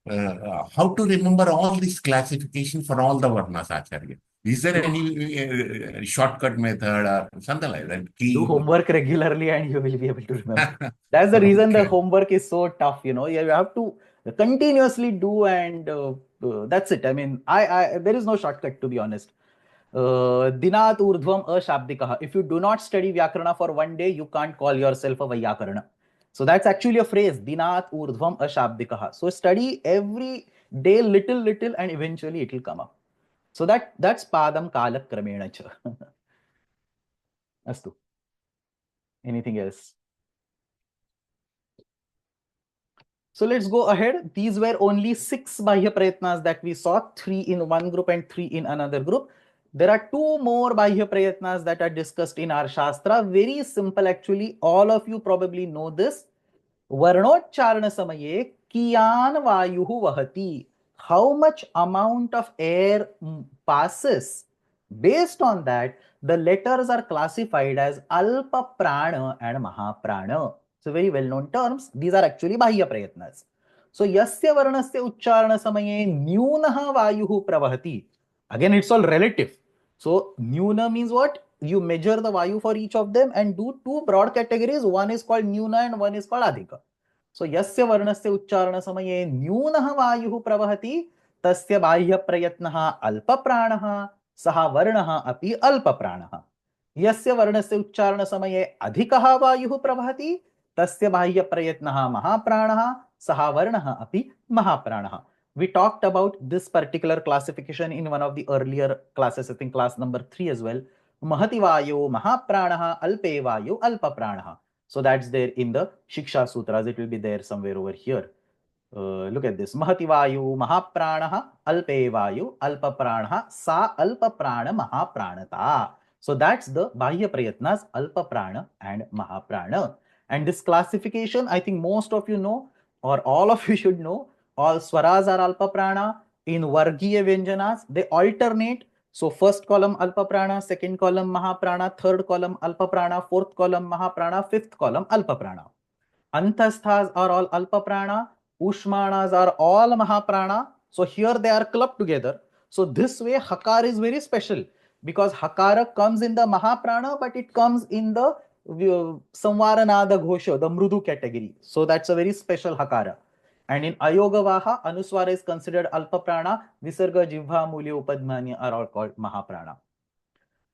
How to remember all this classification for all the Varnas, Acharya? Is there any shortcut method or something like that? Do homework regularly and you will be able to remember. That's the reason the homework is so tough. You know, you have to continuously do, and that's it. I mean, there is no shortcut, to be honest. Dinat urdhvam ashabdikaha. If you do not study Vyakarana for one day, you can't call yourself a Vyakarana. So that's actually a phrase, Dinat urdhvam ashabdikaha. So study every day little, and eventually it will come up. So that's Padam Kala Kramena cha. Astu. Anything else? So let's go ahead. These were only 6 Bahya Prayatnas that we saw, 3 in one group and 3 in another group. There are 2 more Bahya Prayatnas that are discussed in our Shastra. Very simple actually. All of you probably know this. Varnocharana samaye kiyan vayuhu vahati. How much amount of air passes? Based on that, the letters are classified as Alpa Prana and Mahaprana. So very well-known terms. These are actually Bahya Prayatnas. So Yasya Varnasya Uchcharana Samaye Nyunaha Vayuhu Pravahati. Again, it's all relative. So Nyuna means what? You measure the Vayu for each of them and do 2 broad categories. One is called Nyuna and one is called Adhika. So Yasya Varnasya Uchcharana Samaye Nyunaha Vayuhu Pravahati Tasya Bahya Prayatnaha Alpa Pranaha Saha Varnaha Api Alpa Pranaha. यस्य वर्णस्य उच्चारण समये अधिकः वायुः प्रवहति तस्य बाह्य प्रयत्नः महाप्राणः सः वर्णः अपि महाप्राणः. We talked about this particular classification in one of the earlier classes, I think class number 3 as well. Mahati vayo mahapranaha alpe vayo alpa pranaha. So that's there in the Shiksha Sutras. It will be there somewhere over here. Look at this. Mahati vayu mahapranaha alpe vayu alpa pranaha sa alpa prana mahapranata. So that's the Bahya Prayatnas, Alpa Prana and Mahaprana. And this classification, I think most of you know, or all of you should know, all Swaras are Alpa Prana. In Vargiya Vyanjanas, they alternate. So first column Alpa Prana, second column Mahaprana, third column Alpa Prana, fourth column Mahaprana, fifth column Alpa Prana. Antasthas are all Alpa Prana, Ushmanas are all Mahaprana. So here they are clubbed together. So this way Hakar is very special because Hakara comes in the Mahaprana, but it comes in the Samvaranada Ghosha, the Mrudu category. So that's a very special Hakara. And in Ayogavaha, Anuswara is considered Alpa Prana, Visarga, Jivha, Mulya, Upadmanya are all called Mahaprana.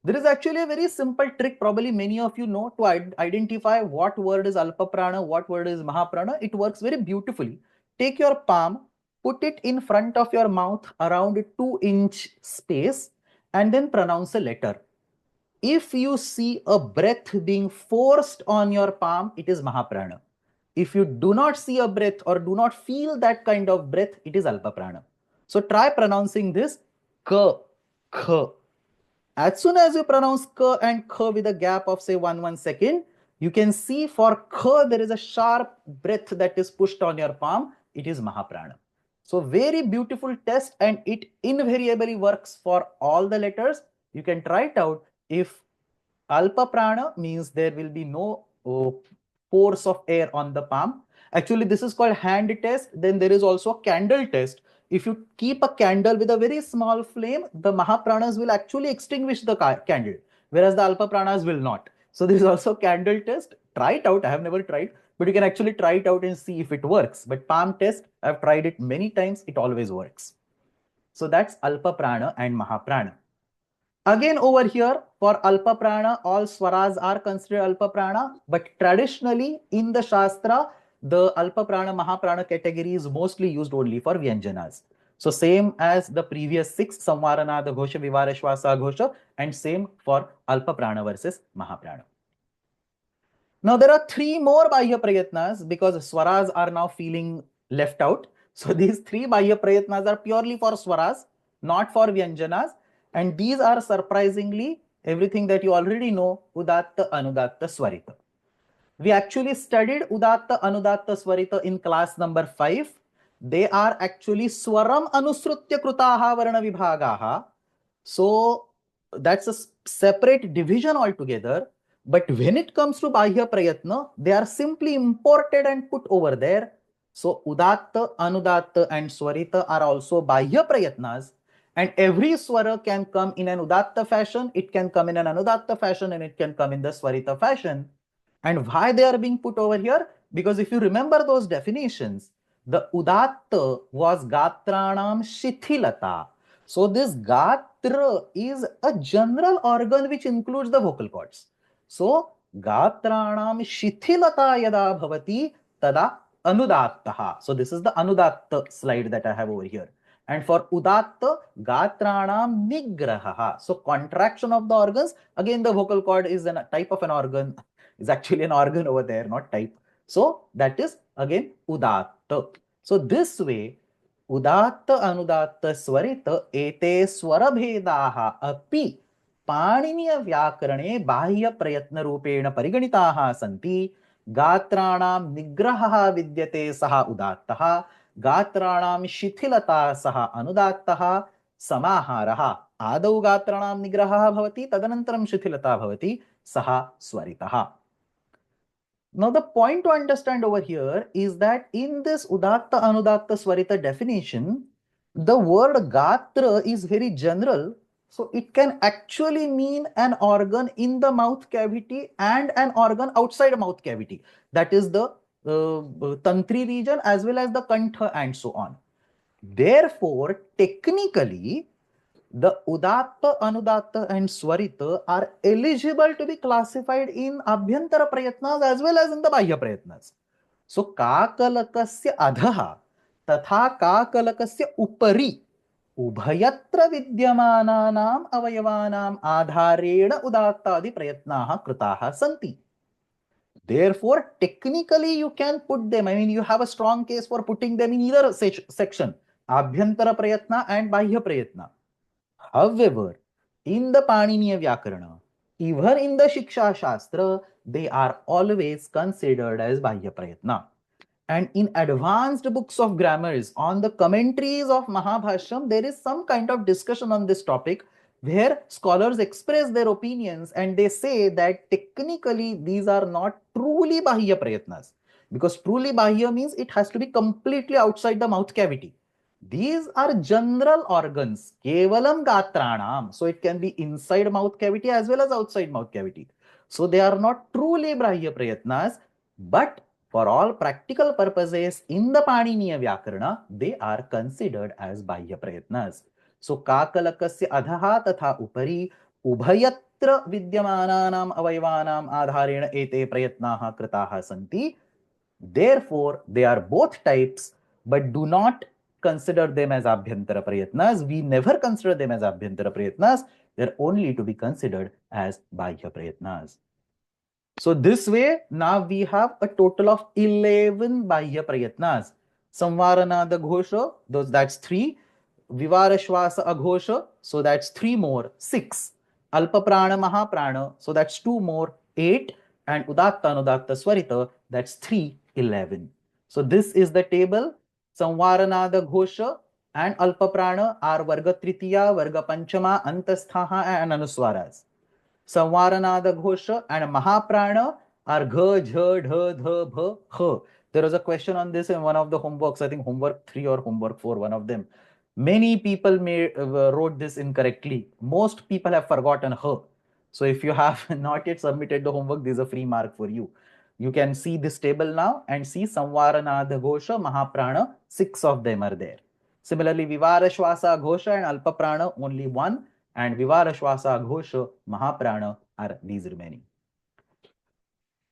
There is actually a very simple trick, probably many of you know, to identify what word is Alpa Prana, what word is Mahaprana. It works very beautifully. Take your palm, put it in front of your mouth around a 2-inch space, and then pronounce a letter. If you see a breath being forced on your palm, it is Mahaprana. If you do not see a breath or do not feel that kind of breath, it is Alpa Prana. So try pronouncing this K, K. As soon as you pronounce K and K with a gap of say 1 second, you can see for K there is a sharp breath that is pushed on your palm. It is Mahaprana. So very beautiful test and it invariably works for all the letters. You can try it out. If Alpa Prana means there will be no force of air on the palm. Actually, this is called hand test. Then there is also a candle test. If you keep a candle with a very small flame, the Mahapranas will actually extinguish the candle, whereas the Alpa Pranas will not. So there is also a candle test. Try it out. I have never tried, but you can actually try it out and see if it works. But palm test, I've tried it many times. It always works. So that's Alpa Prana and Mahaprana. Again over here for Alpa Prana, all Swaras are considered Alpa Prana, but traditionally in the Shastra, the Alpa Prana Mahaprana category is mostly used only for Vyanjanas. So same as the previous 6, Samvaranada Ghosha, Vivara Shwasa Ghosha, and same for Alpa Prana versus Mahaprana. Now there are 3 more Bahya Prayatnas because Swaras are now feeling left out. So these 3 Bahya Prayatnas are purely for Swaras, not for Vyanjanas. And these are surprisingly everything that you already know, Udatta, Anudatta, Swarita. We actually studied Udatta, Anudatta, Swarita in class number 5. They are actually Swaram Anusrutya Krutaha Varna Vibhagaha. So that's a separate division altogether. But when it comes to Bahya Prayatna, they are simply imported and put over there. So Udatta, Anudatta and Swarita are also Bahya Prayatnas. And every swara can come in an Udatta fashion, it can come in an Anudatta fashion, and it can come in the Swarita fashion. And why they are being put over here? Because if you remember those definitions, the Udatta was Gatranam Shithilata. So this Gatra is a general organ which includes the vocal cords. So Gatranam Shithilata yada bhavati tada Anudattaha. So this is the Anudatta slide that I have over here. And for udatta, gatranam nigraha. So contraction of the organs. Again, the vocal cord is a type of an organ. Is actually an organ over there, not type. So that is again udatta. So this way, udatta anudatta swarita ete swarabhedaha api पाणिनीय व्याकरणे बाह्य प्रयत्न रूपेण परिगणिताः सन्ति. गात्राणां निग्रहः विद्यते सः उदात्तः, गात्राणां शिथिलता सः अनुदात्तः, समाहारः आदौ गात्राणां निग्रहः भवति तदनन्तरं शिथिलता भवति सः स्वरितः. Now the point to understand over here is that in this udatta anudatta swarita definition, the word gatra is very general. So it can actually mean an organ in the mouth cavity and an organ outside mouth cavity. That is the tantri region as well as the kantha and so on. Therefore, technically, the udatta, anudatta and swarita are eligible to be classified in abhyantara prayatnas as well as in the bahya prayatnas. So, kakalakasya adhaha tatha kakalakasya upari ubhayatra vidyamananam avayavanam adharena udattadi prayatnaha kritaha santi. Therefore, technically you can put them, I mean, you have a strong case for putting them in either section, abhyantara prayatna and bahya prayatna. However, in the Paniniya Vyakarana, even in the Shiksha Shastra, they are always considered as Bahya Prayatna. And in advanced books of grammars, on the commentaries of Mahabhashyam, there is some kind of discussion on this topic where scholars express their opinions and they say that technically these are not truly Bahya Prayatnas. Because truly Bahya means it has to be completely outside the mouth cavity. These are general organs, kevalam gatranam. So it can be inside mouth cavity as well as outside mouth cavity. So they are not truly Bahya Prayatnas, but for all practical purposes in the Paniniya Vyakarana, they are considered as Bahya Prayatnas. So kakalakasya adhaha tatha upari ubhayatra vidyamananam avayavanam adharena ete prayatnaha kritaha santi. Therefore, they are both types, but do not consider them as abhyantara prayatnas. We never consider them as abhyantara prayatnas. They're only to be considered as bahya prayatnas. So this way, now we have a total of 11 bahya prayatnas. Samvaranada ghosha, that's 3. Vivarashvasa aghosha, so that's 3 more, 6. Alpa prana mahaprana, so that's 2 more, 8. And udatta anudatta swarita, that's 3, 11. So this is the table. Samvaranada ghosha and alpa prana are varga tritiya, varga panchama, antasthaha and anuswaras. Samvaranada ghosha and mahaprana are gha, jha, dha, dha, bha, kha. There was a question on this in one of the homeworks, I think homework 3 or homework 4, one of them. Many people wrote this incorrectly. Most people have forgotten ha. So if you have not yet submitted the homework, this is a free mark for you. You can see this table now and see Samvaranada ghosha, mahaprana, 6 of them are there. Similarly, Vivarashvasa ghosha and alpa prana, only 1. And Vivarashvasa ghosha, mahaprana are these remaining.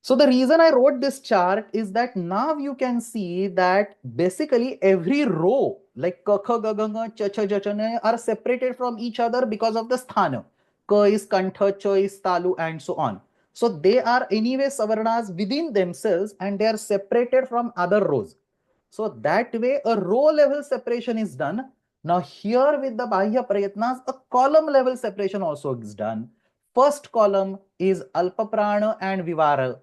So the reason I wrote this chart is that now you can see that basically every row like kakha, gaganga, chacha, jachane are separated from each other because of the sthana. Ka is kantha, cha is talu and so on. So they are anyway savarnas within themselves and they are separated from other rows. So that way a row level separation is done. Now here with the bahya prayatnas, a column level separation also is done. First column is alpa prana and vivara.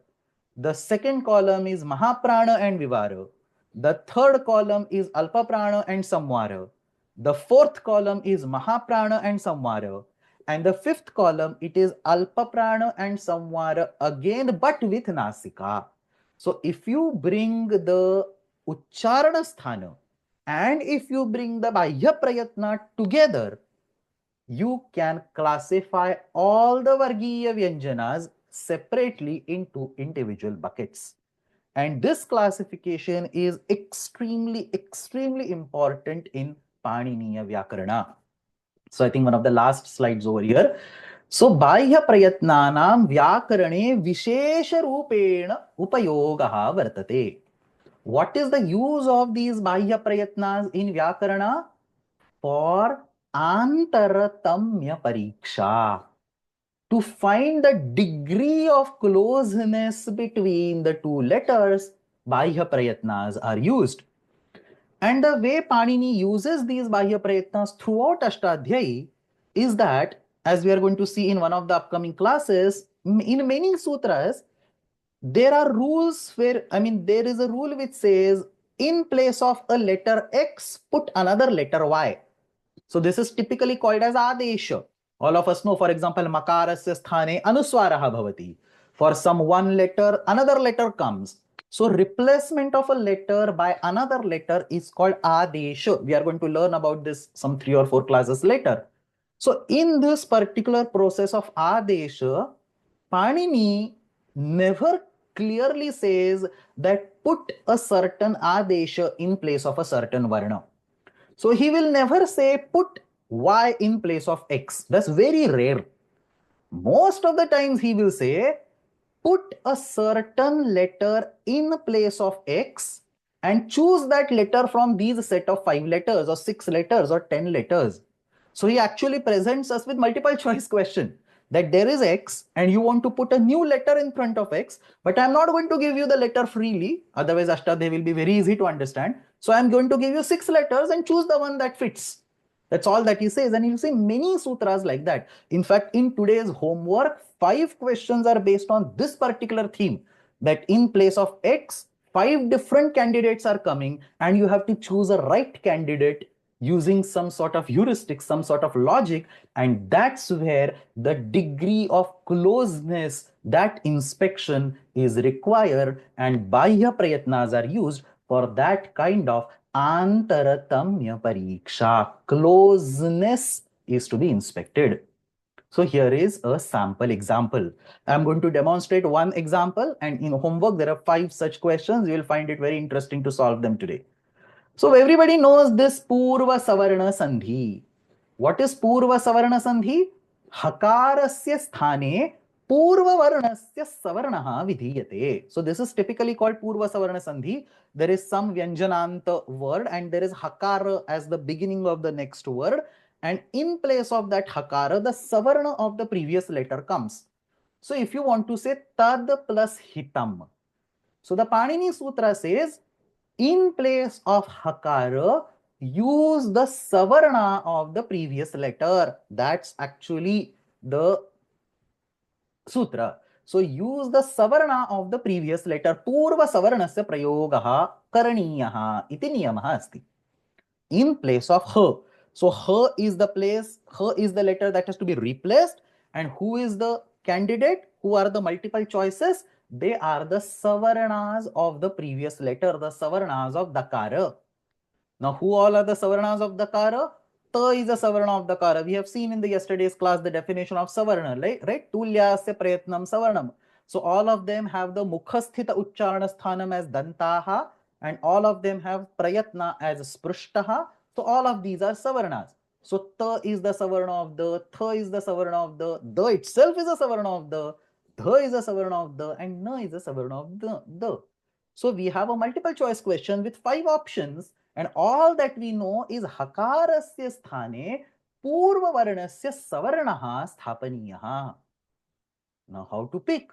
The second column is mahaprana and vivara. The third column is alpa prana and samvara. The fourth column is mahaprana and samvara. And the fifth column, it is alpa prana and samvara again, but with nasika. So if you bring the ucharana sthana and if you bring the bahya prayatna together, you can classify all the vargiya vyanjanas separately into individual buckets. And this classification is extremely, extremely important in Paniniya Vyakarana. So I think one of the last slides over here. So Bahya Prayatnanam Vyakarane Vishesha Rupena Upayogaha Vartate. What is the use of these Bahya Prayatnas in Vyakarana? for antaratamya pariksha, to find the degree of closeness between the two letters. Bahya prayatnas are used. And the way Panini uses these Bahya prayatnas throughout Ashtadhyayi is that, as we are going to see in one of the upcoming classes, in many sutras, there are rules where, there is a rule which says, in place of a letter X, put another letter Y. So this is typically called as Adesha. All of us know, for example, Makarasya sthane anuswaraha bhavati. For some one letter, another letter comes. So replacement of a letter by another letter is called Adesha. We are going to learn about this some 3 or 4 classes later. So in this particular process of Adesha, Panini never clearly says that put a certain Adesha in place of a certain Varna. So he will never say put Y in place of X. That's very rare. Most of the times he will say put a certain letter in place of X and choose that letter from these set of 5 letters or 6 letters or 10 letters. So he actually presents us with multiple choice question that there is X and you want to put a new letter in front of X, but I'm not going to give you the letter freely. Otherwise, Ashtadhyayi will be very easy to understand. So I'm going to give you 6 letters and choose the one that fits. That's all that he says. And you'll see many sutras like that. In fact, in today's homework, 5 questions are based on this particular theme, that in place of X, 5 different candidates are coming and you have to choose a right candidate using some sort of heuristic, some sort of logic. And that's where the degree of closeness, that inspection is required, and Bahya prayatnas are used for that kind of antaratamya pariksha. Closeness is to be inspected. So here is a sample example. I'm going to demonstrate one example, and in homework there are 5 such questions. You will find it very interesting to solve them today. So everybody knows this Purva Savarna Sandhi. What is Purva Savarna Sandhi? Hakarasya sthane Purva Varnasya Savarnaha vidhiyate. So this is typically called Purva Savarna Sandhi. There is some Vyanjananta word and there is Hakara as the beginning of the next word. And in place of that Hakara, the Savarna of the previous letter comes. So if you want to say Tad plus Hitam. So the Panini Sutra says, in place of Hakara, use the Savarna of the previous letter. That's actually the sutra. So use the Savarna of the previous letter. Purva Savarnasya prayogaha karaniyaha iti niyamaha asti. In place of Ha. So Ha is the place, Ha is the letter that has to be replaced. And who is the candidate? Who are the multiple choices? They are the Savarnas of the previous letter, the Savarnas of Dakara. Now, who all are the Savarnas of Dakara? Ta is a Savarna of Dakara. We have seen in the yesterday's class the definition of Savarna, right? Tulyasya Prayatnam Savarnam. So all of them have the Mukhasthita Uchcharana Sthanam as Dantaha, and all of them have Prayatna as Sprushtaha. So all of these are Savarnas. So Ta is the Savarna of the, Tha is the Savarna of the itself is a Savarna of the, Dha is a Savarna of the, and Na is a Savarna of the. So we have a multiple choice question with 5 options, and all that we know is Hakarasya sthane Purva Varnasya Savarnaha Sthapaniyaha. Now how to pick?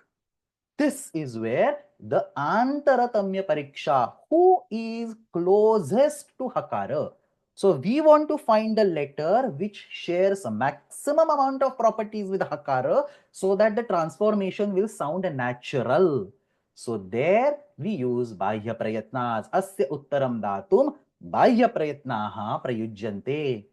This is where the Antaratamya Pariksha, who is closest to Hakara. So we want to find a letter which shares a maximum amount of properties with Hakara so that the transformation will sound natural. So there we use Bahya Prayatnas. Asya Uttaram Datum Bahya Prayatnaha Prayujyante.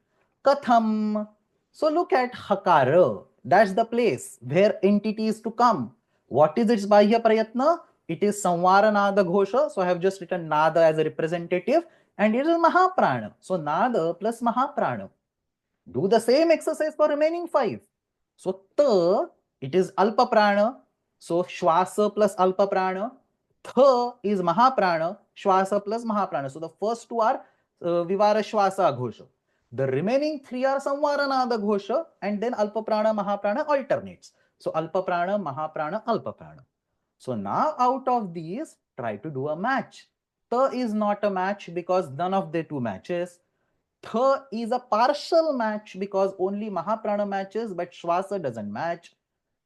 Katham. So look at Hakara. That's the place where entity is to come. What is its Bahya Prayatna? It is Samvara Nada Ghosha. So I have just written Nada as a representative. And it is Mahaprana. So Nada plus Mahaprana. Do the same exercise for remaining 5. So Ta, it is Alpa Prana. So Shwasa plus Alpa Prana. Tha is Mahaprana. Shwasa plus Mahaprana. So the first 2 are Vivara Shwasa Ghosha. The remaining 3 are Samvara Nada Ghosha, and then Alpa Prana Mahaprana alternates. So Alpa Prana Mahaprana Alpa Prana. So now out of these, try to do a match. Ta is not a match because none of the 2 matches. Th is a partial match because only Mahaprana matches, but Shwasa doesn't match.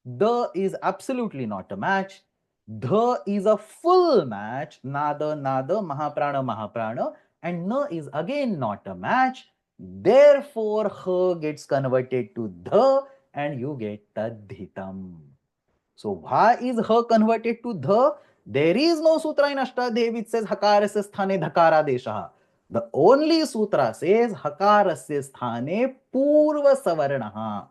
The is absolutely not a match. The is a full match. Nada, nada, Mahaprana, Mahaprana. And na is again not a match. Therefore, ha gets converted to the and you get tadhitam. So why is ha converted to the? There is no sutra in Ashtadhyayi which says hakarasya sthane dhakaradeshaha. The only sutra says hakarasya sthane purva savarnaha.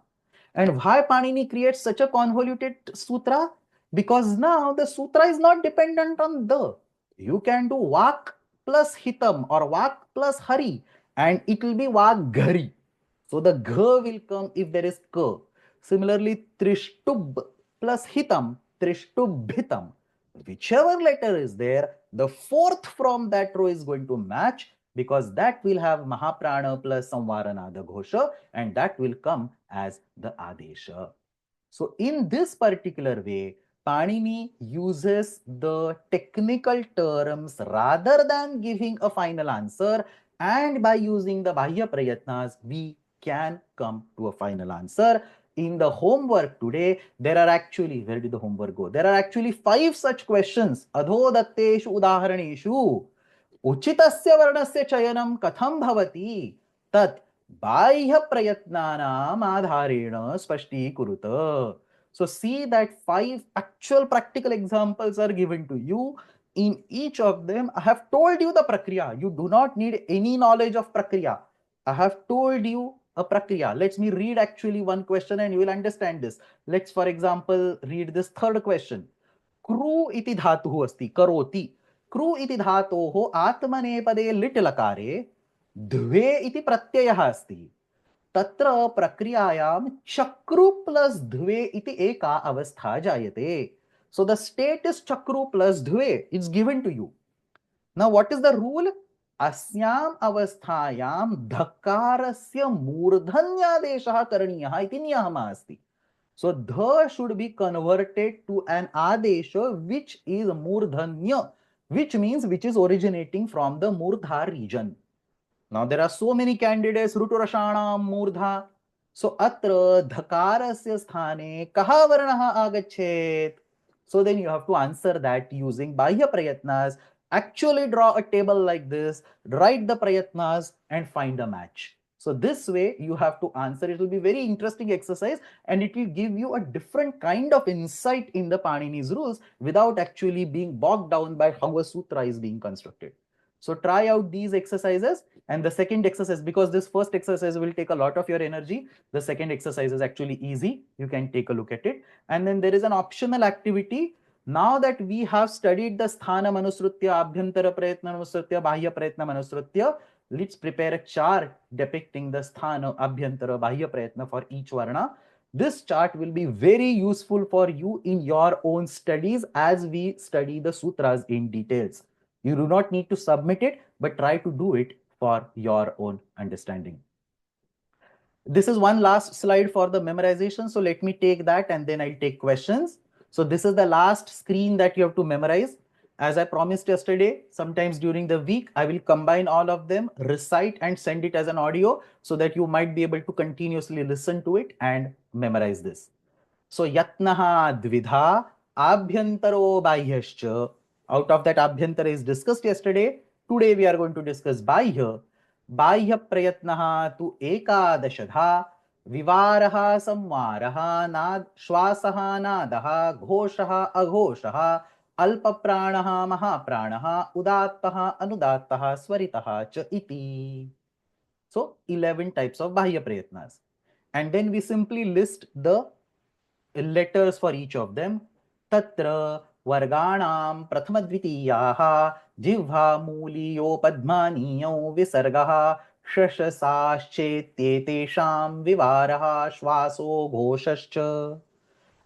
And why Panini creates such a convoluted sutra? Because now the sutra is not dependent on the. You can do vak plus hitam or vak plus hari and it will be vak ghari. So the gha will come if there is ka. Similarly, trishtub plus hitam, trishtubhitam. Whichever letter is there, the fourth from that row is going to match because that will have Mahaprana plus Samvaranada Ghosha and that will come as the Adesha. So in this particular way, Panini uses the technical terms rather than giving a final answer, and by using the Bahya Prayatnas, we can come to a final answer. In the homework today, there are actually, where did the homework go? There are actually 5 such questions. Adho datteshu udaharaneshu उचितस्य वर्णस्य चयनं कथं भवति तत् बाह्य प्रयत्नानाम् आधारेण स्पष्टीकुरुत. So see that 5 actual practical examples are given to you. In each of them, I have told you the prakriya. You do not need any knowledge of prakriya. I have told you a prakriya. Let me read actually one question and you will understand this. Let's, for example, read this third question. Kru iti dhatuः अस्ति, karoti. Crew इति धातोः आत्मनेपदे लिट् लकारे द्वे इति प्रत्ययः अस्ति. तत्र प्रक्रियायां चक्रु plus द्वे इति एका अवस्था जायते. So the state is chakru plus dve. It's given to you. Now what is the rule? अस्याम अवस्थायां धकारस्य मूर्धन्यादेशः करणीयः इति नियमः अस्ति. So dha should be converted to an adesha which is murdhanya, which means which is originating from the murdha region. Now there are so many candidates, ruturashanam murdha. So atra dhakarasya sthane kaha varnaha agachet. So then you have to answer that using bahya prayatnas. Actually draw a table like this, write the prayatnas and find a match. So this way you have to answer. It will be very interesting exercise and it will give you a different kind of insight in the Panini's rules without actually being bogged down by how a sutra is being constructed. So try out these exercises, and the second exercise, because this first exercise will take a lot of your energy, the second exercise is actually easy. You can take a look at it. And then there is an optional activity. Now that we have studied the sthana manusrutya, abhyantara prayatna manusrutya, bahya prayatna manusrutya, let's prepare a chart depicting the sthana, abhyantara, bahya prayatna for each varna. This chart will be very useful for you in your own studies as we study the sutras in details. You do not need to submit it, but try to do it for your own understanding. This is one last slide for the memorization. So let me take that and then I'll take questions. So this is the last screen that you have to memorize. As I promised yesterday, sometimes during the week, I will combine all of them, recite and send it as an audio so that you might be able to continuously listen to it and memorize this. So yatnaha dvidha abhyantaro bahyascha. Out of that, abhyantara is discussed yesterday. Today we are going to discuss bahya. Bahya prayatnaha tu ekadashadha. Vivaraha samvaraha nad shwasaha nadaha ghoshaha aghoshaha alpapranaha mahapranaha udattaha anudattaha swaritaha cha iti. So 11 types of bahya prayatnas. And then we simply list the letters for each of them. Tatra varganam prathamadvitiyaha jivha muliyo padmaniyo visargaha shashasaschettetesham vivaraha shvaso ghoshascha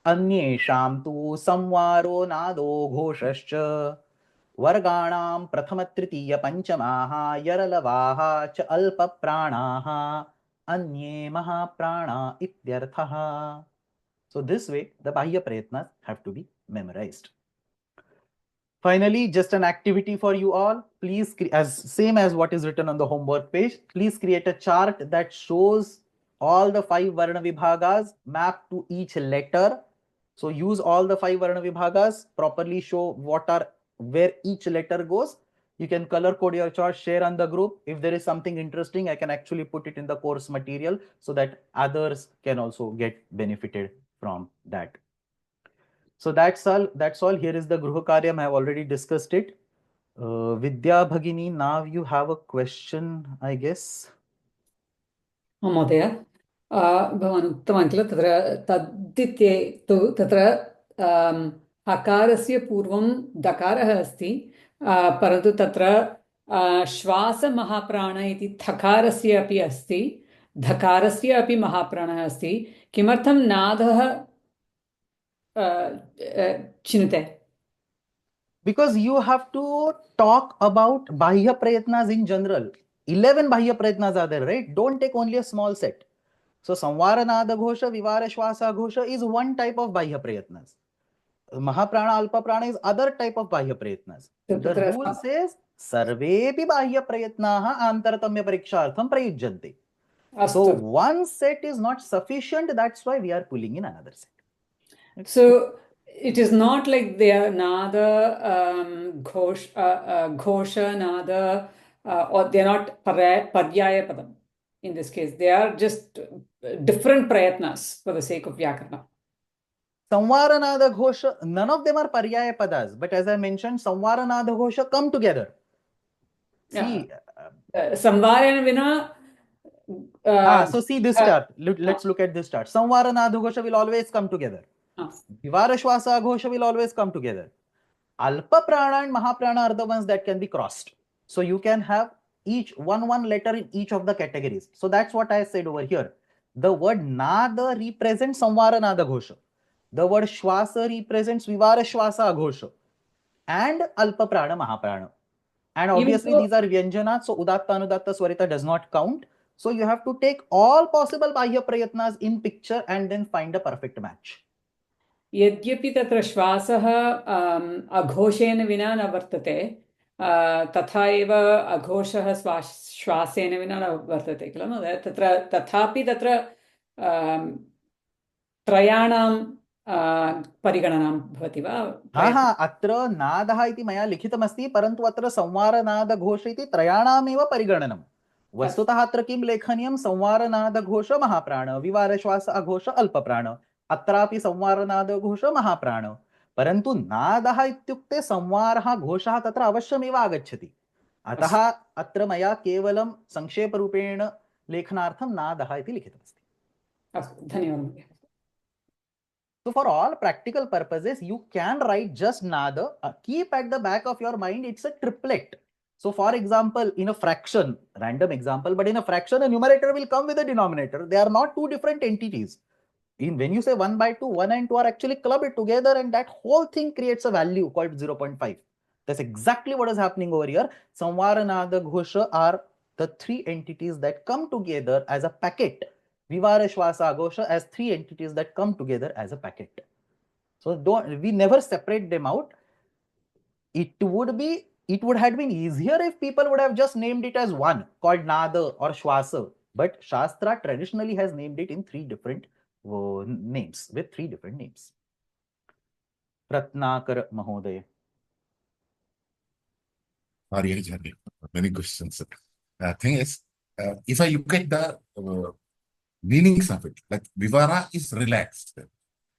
अन्येषां तु संवारो नादो घोषश्च वर्गाणां प्रथमतृतीयपञ्चमाः यरलवाः च अल्पप्राणाः अन्ये महाप्राणा इत्यर्थः. So this way, the Bahya Prayatnas have to be memorized. Finally, just an activity for you all. Please, same as what is written on the homework page, please create a chart that shows all the 5 Varna Vibhagas mapped to each letter. So use all the 5 Varna Vibhagas, properly show where each letter goes. You can color code your chart, share on the group. If there is something interesting, I can actually put it in the course material so that others can also get benefited from that. So that's all. Here is the Gruha Karyam. I have already discussed it. Vidya Bhagini, now you have a question, I guess. महोदय भवान् उक्तवान् किल तत्र तद्दित्ये तु तत्र हकारस्य पूर्वं दकारः अस्ति परन्तु तत्र श्वासमहाप्राण इति थकारस्य अपि अस्ति धकारस्य अपि महाप्राणः अस्ति किमर्थं नादः चिनुते Because you have to talk about Bahya Prayatnas in general. 11 Bahya Prayatnas are there, right? Don't take only a small set. So Samvara Nada Ghosha, Vivara Shwasa Ghosha is one type of Bahya Prayatnas. Mahaprana, Alpa Prana is other type of Bahya Prayatnas. The rule says Sarvepi Bahya Prayatnaha Antaratamya Parikshartham Prayujjante. So one set is not sufficient. That's why we are pulling in another set. So it is not like they are nada ghosha nada or they are not paryaya padam in this case. They are just different prayatnas for the sake of vyakarna. Samvara Nada Ghosha, none of them are paryaya padas, but as I mentioned, Samvara Nada Ghosha come together. See, Samvarana vina. So see this chart. Let's look at this chart. Samvara Nada Ghosha will always come together. Vivara Shwasa Ghosha will always come together. Alpa Prana and Mahaprana are the ones that can be crossed. So you can have each one letter in each of the categories. So that's what I said over here. The word Nada represents Samvara Nada Ghosha. The word Shwasa represents Vivara Shwasa Ghosha. And Alpa Prana Mahaprana. And obviously these are Vyanjana, so Udatta Anudatta Swarita does not count. So you have to take all possible Bahya Prayatnas in picture and then find a perfect match. यद्यपि तत्र श्वासः अघोषेण विना न वर्तते तथा एव अघोषः श्वासेन विना न वर्तते किल महोदय तत्र तथापि तत्र त्रयाणां परिगणनां भवति वा अत्र नादः इति मया लिखितमस्ति परन्तु अत्र संवारनादघोष इति त्रयाणामेव परिगणनं वस्तुतः अत्र किं लेखनीयं संवारनादघोष महाप्राण विवारश्वास अघोष अल्पप्राण अत्रापि संवारनादघोष महाप्राण परन्तु नादः इत्युक्ते संवारः घोषः तत्र अवश्यमेव आगच्छति अतः अत्र मया केवलं संक्षेपरूपेण लेखनार्थं नादः इति लिखितमस्ति अस्तु धन्यवादः So for all practical purposes, you can write just nada. Keep at the back of your mind, it's a triplet. So for example, in a fraction, random example, but in a fraction, a numerator will come with a denominator. They are not two different entities. When you say 1 by 2, 1 and 2 are actually clubbed together and that whole thing creates a value called 0.5. That's exactly what is happening over here. Samvara, Nada, Ghosha are the three entities that come together as a packet. Vivara, Shwasa, Ghosha as three entities that come together as a packet. So we never separate them out. It would have been easier if people would have just named it as one called Nada or Shwasa. But Shastra traditionally has named it in three different names, with three different names. Ratnakar Mahodaya. Many questions. Thing is, if I look at the meanings of it, like Vivara is relaxed,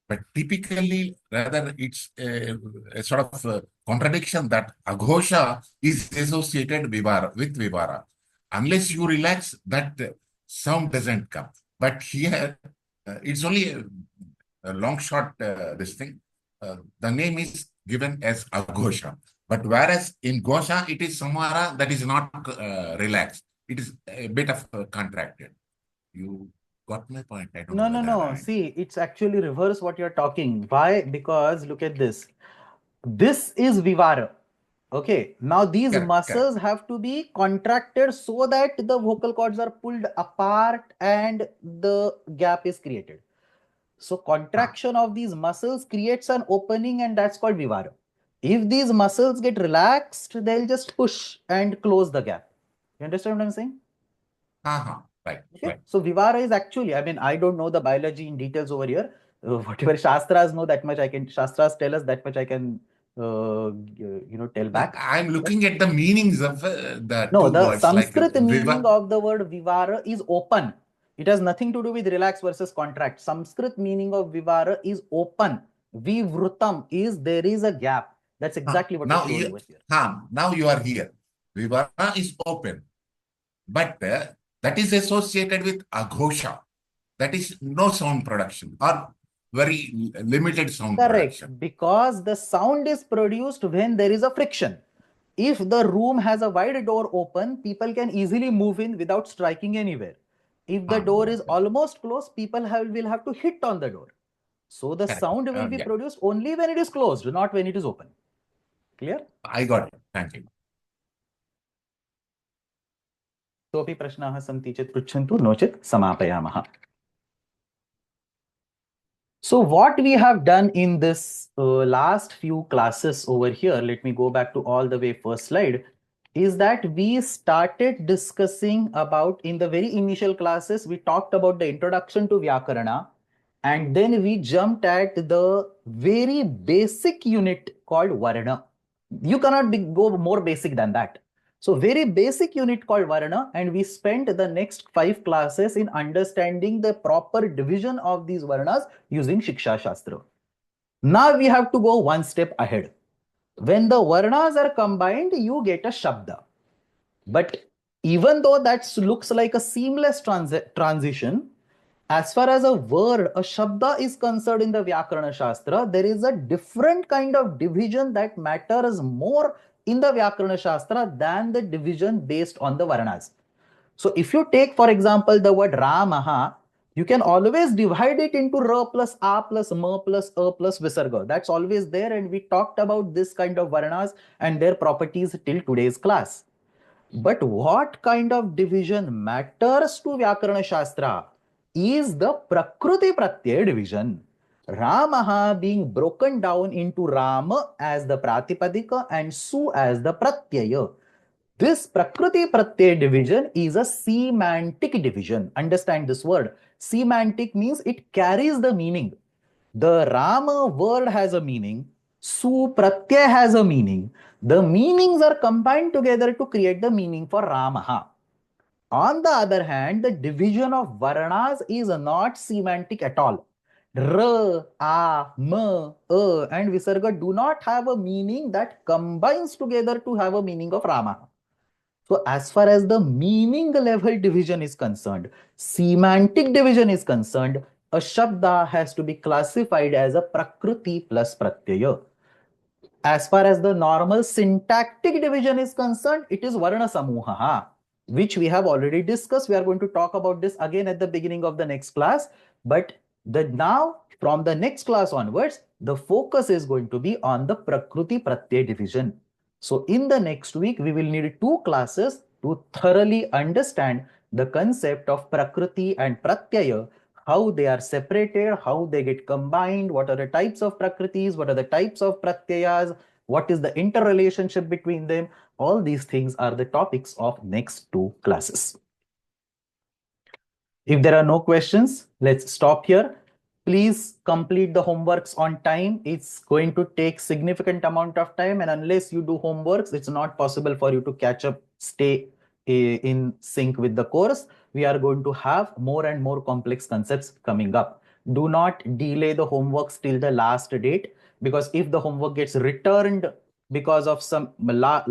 but typically rather it's a sort of contradiction that Aghosha is associated with Vivara. Unless you relax, that sound doesn't come. But here, it's only a long shot, this thing. The name is given as Aghosha. But whereas in Ghosha, it is Samvara that is not relaxed. It is a bit of contracted. You got my point? I don't know. No. See, it's actually reverse what you're talking. Why? Because look at this. This is Vivara. Okay. Now these muscles have to be contracted so that the vocal cords are pulled apart and the gap is created. So contraction of these muscles creates an opening and that's called Vivara. If these muscles get relaxed, they'll just push and close the gap. You understand what I'm saying? Right. Okay. Right. So Vivara is actually, I mean, I don't know the biology in details over here. Whatever Shastras know, that much I can, Shastras tell us, that much I can, tell back. I'm looking at the meanings of the No, two the words like Sanskrit meaning viva. of the word Vivara is open. It has nothing to do with relax versus contract. Sanskrit meaning of Vivara is open. Vivrutam is there is a gap. That's exactly what is Now told over here. now you are here. Vivara is open, but that is associated with aghosha. That is no sound production or very limited sound Correct, production. because the sound is produced when there is a friction. If the room has a wide door open, people can easily move in without striking anywhere. If the door is almost closed, people will have to hit on the door. So the Correct. sound will be Yeah. produced only when it is closed, not when it is open. Clear? I got it. Thank you. सोऽपि प्रश्नाः सन्ति चेत् पृच्छन्तु, no चेत् समापयामः. So what we have done in this last few classes over here, let me go back to all the way first slide, is that we started discussing about, in the very initial classes, we talked about the introduction to Vyakarana, and then we jumped at the very basic unit called Varna. You cannot go more basic than that. So very basic unit called Varna, and we spent the next 5 classes in understanding the proper division of these Varnas using Shiksha Shastra. Now we have to go one step ahead. When the Varnas are combined, you get a Shabda. But even though that looks like a seamless transition, as far as a word, a Shabda is concerned in the Vyakarana Shastra, there is a different kind of division that matters more in the Vyakarana Shastra than the division based on the Varnas. So if you take, for example, the word Ramaha, you can always divide it into Ra plus A plus Ma plus A plus Visarga. That's always there, and we talked about this kind of Varnas and their properties till today's class. But what kind of division matters to Vyakarana Shastra is the Prakruti Pratyaya division. Ramaha being broken down into Rama as the Pratipadika and Su as the Pratyaya. This Prakruti Pratyaya division is a semantic division. Understand this word. Semantic means it carries the meaning. The Rama word has a meaning. Su Pratyaya has a meaning. The meanings are combined together to create the meaning for Ramaha. On the other hand, the division of Varnas is not semantic at all. R, A, M, A and Visarga do not have a meaning that combines together to have a meaning of Ramaha. So as far as the meaning level division is concerned, semantic division is concerned, a Shabda has to be classified as a Prakruti plus Pratyaya. As far as the normal syntactic division is concerned, it is Varna Samuha, which we have already discussed. We are going to talk about this again at the beginning of the next class. But now, from the next class onwards, the focus is going to be on the Prakruti Pratyaya division. So in the next week, we will need 2 classes to thoroughly understand the concept of Prakriti and Pratyaya, how they are separated, how they get combined, what are the types of Prakritis, what are the types of Pratyayas, what is the interrelationship between them. All these things are the topics of next 2 classes. If there are no questions, let's stop here. Please complete the homeworks on time. It's going to take significant amount of time, and unless you do homeworks, it's not possible for you to catch up, stay in sync with the course. We are going to have more and more complex concepts coming up. Do not delay the homeworks till the last date, because if the homework gets returned because of some large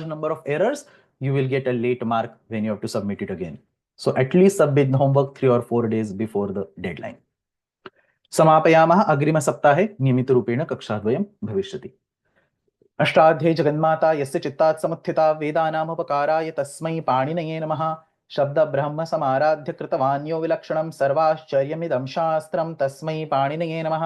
number of errors, you will get a late mark when you have to submit it again. So at least submit the homework 3 or 4 days before the deadline. समापयामः. अग्रिमसप्ताहे नियमितरूपेण कक्षाद्वयं भविष्यति. अष्टाध्यायी जगन्माता यस्य चित्तात् समुत्थिता वेदानामुपकाराय तस्मै पाणिनये नमः. शब्द ब्रह्म समाराध्य कृतवान्यो विलक्षणं सर्वाश्चर्यमिदं शास्त्रं तस्मै पाणिनये नमः.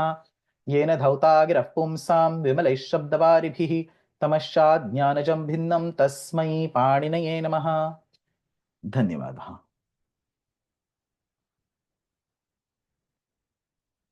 येन धौता गिरः पुंसां विमलैः शब्दवारिभिः तमश्चाज्ञानजं भिन्नं तस्मै पाणिनये नमः. धन्यवादः.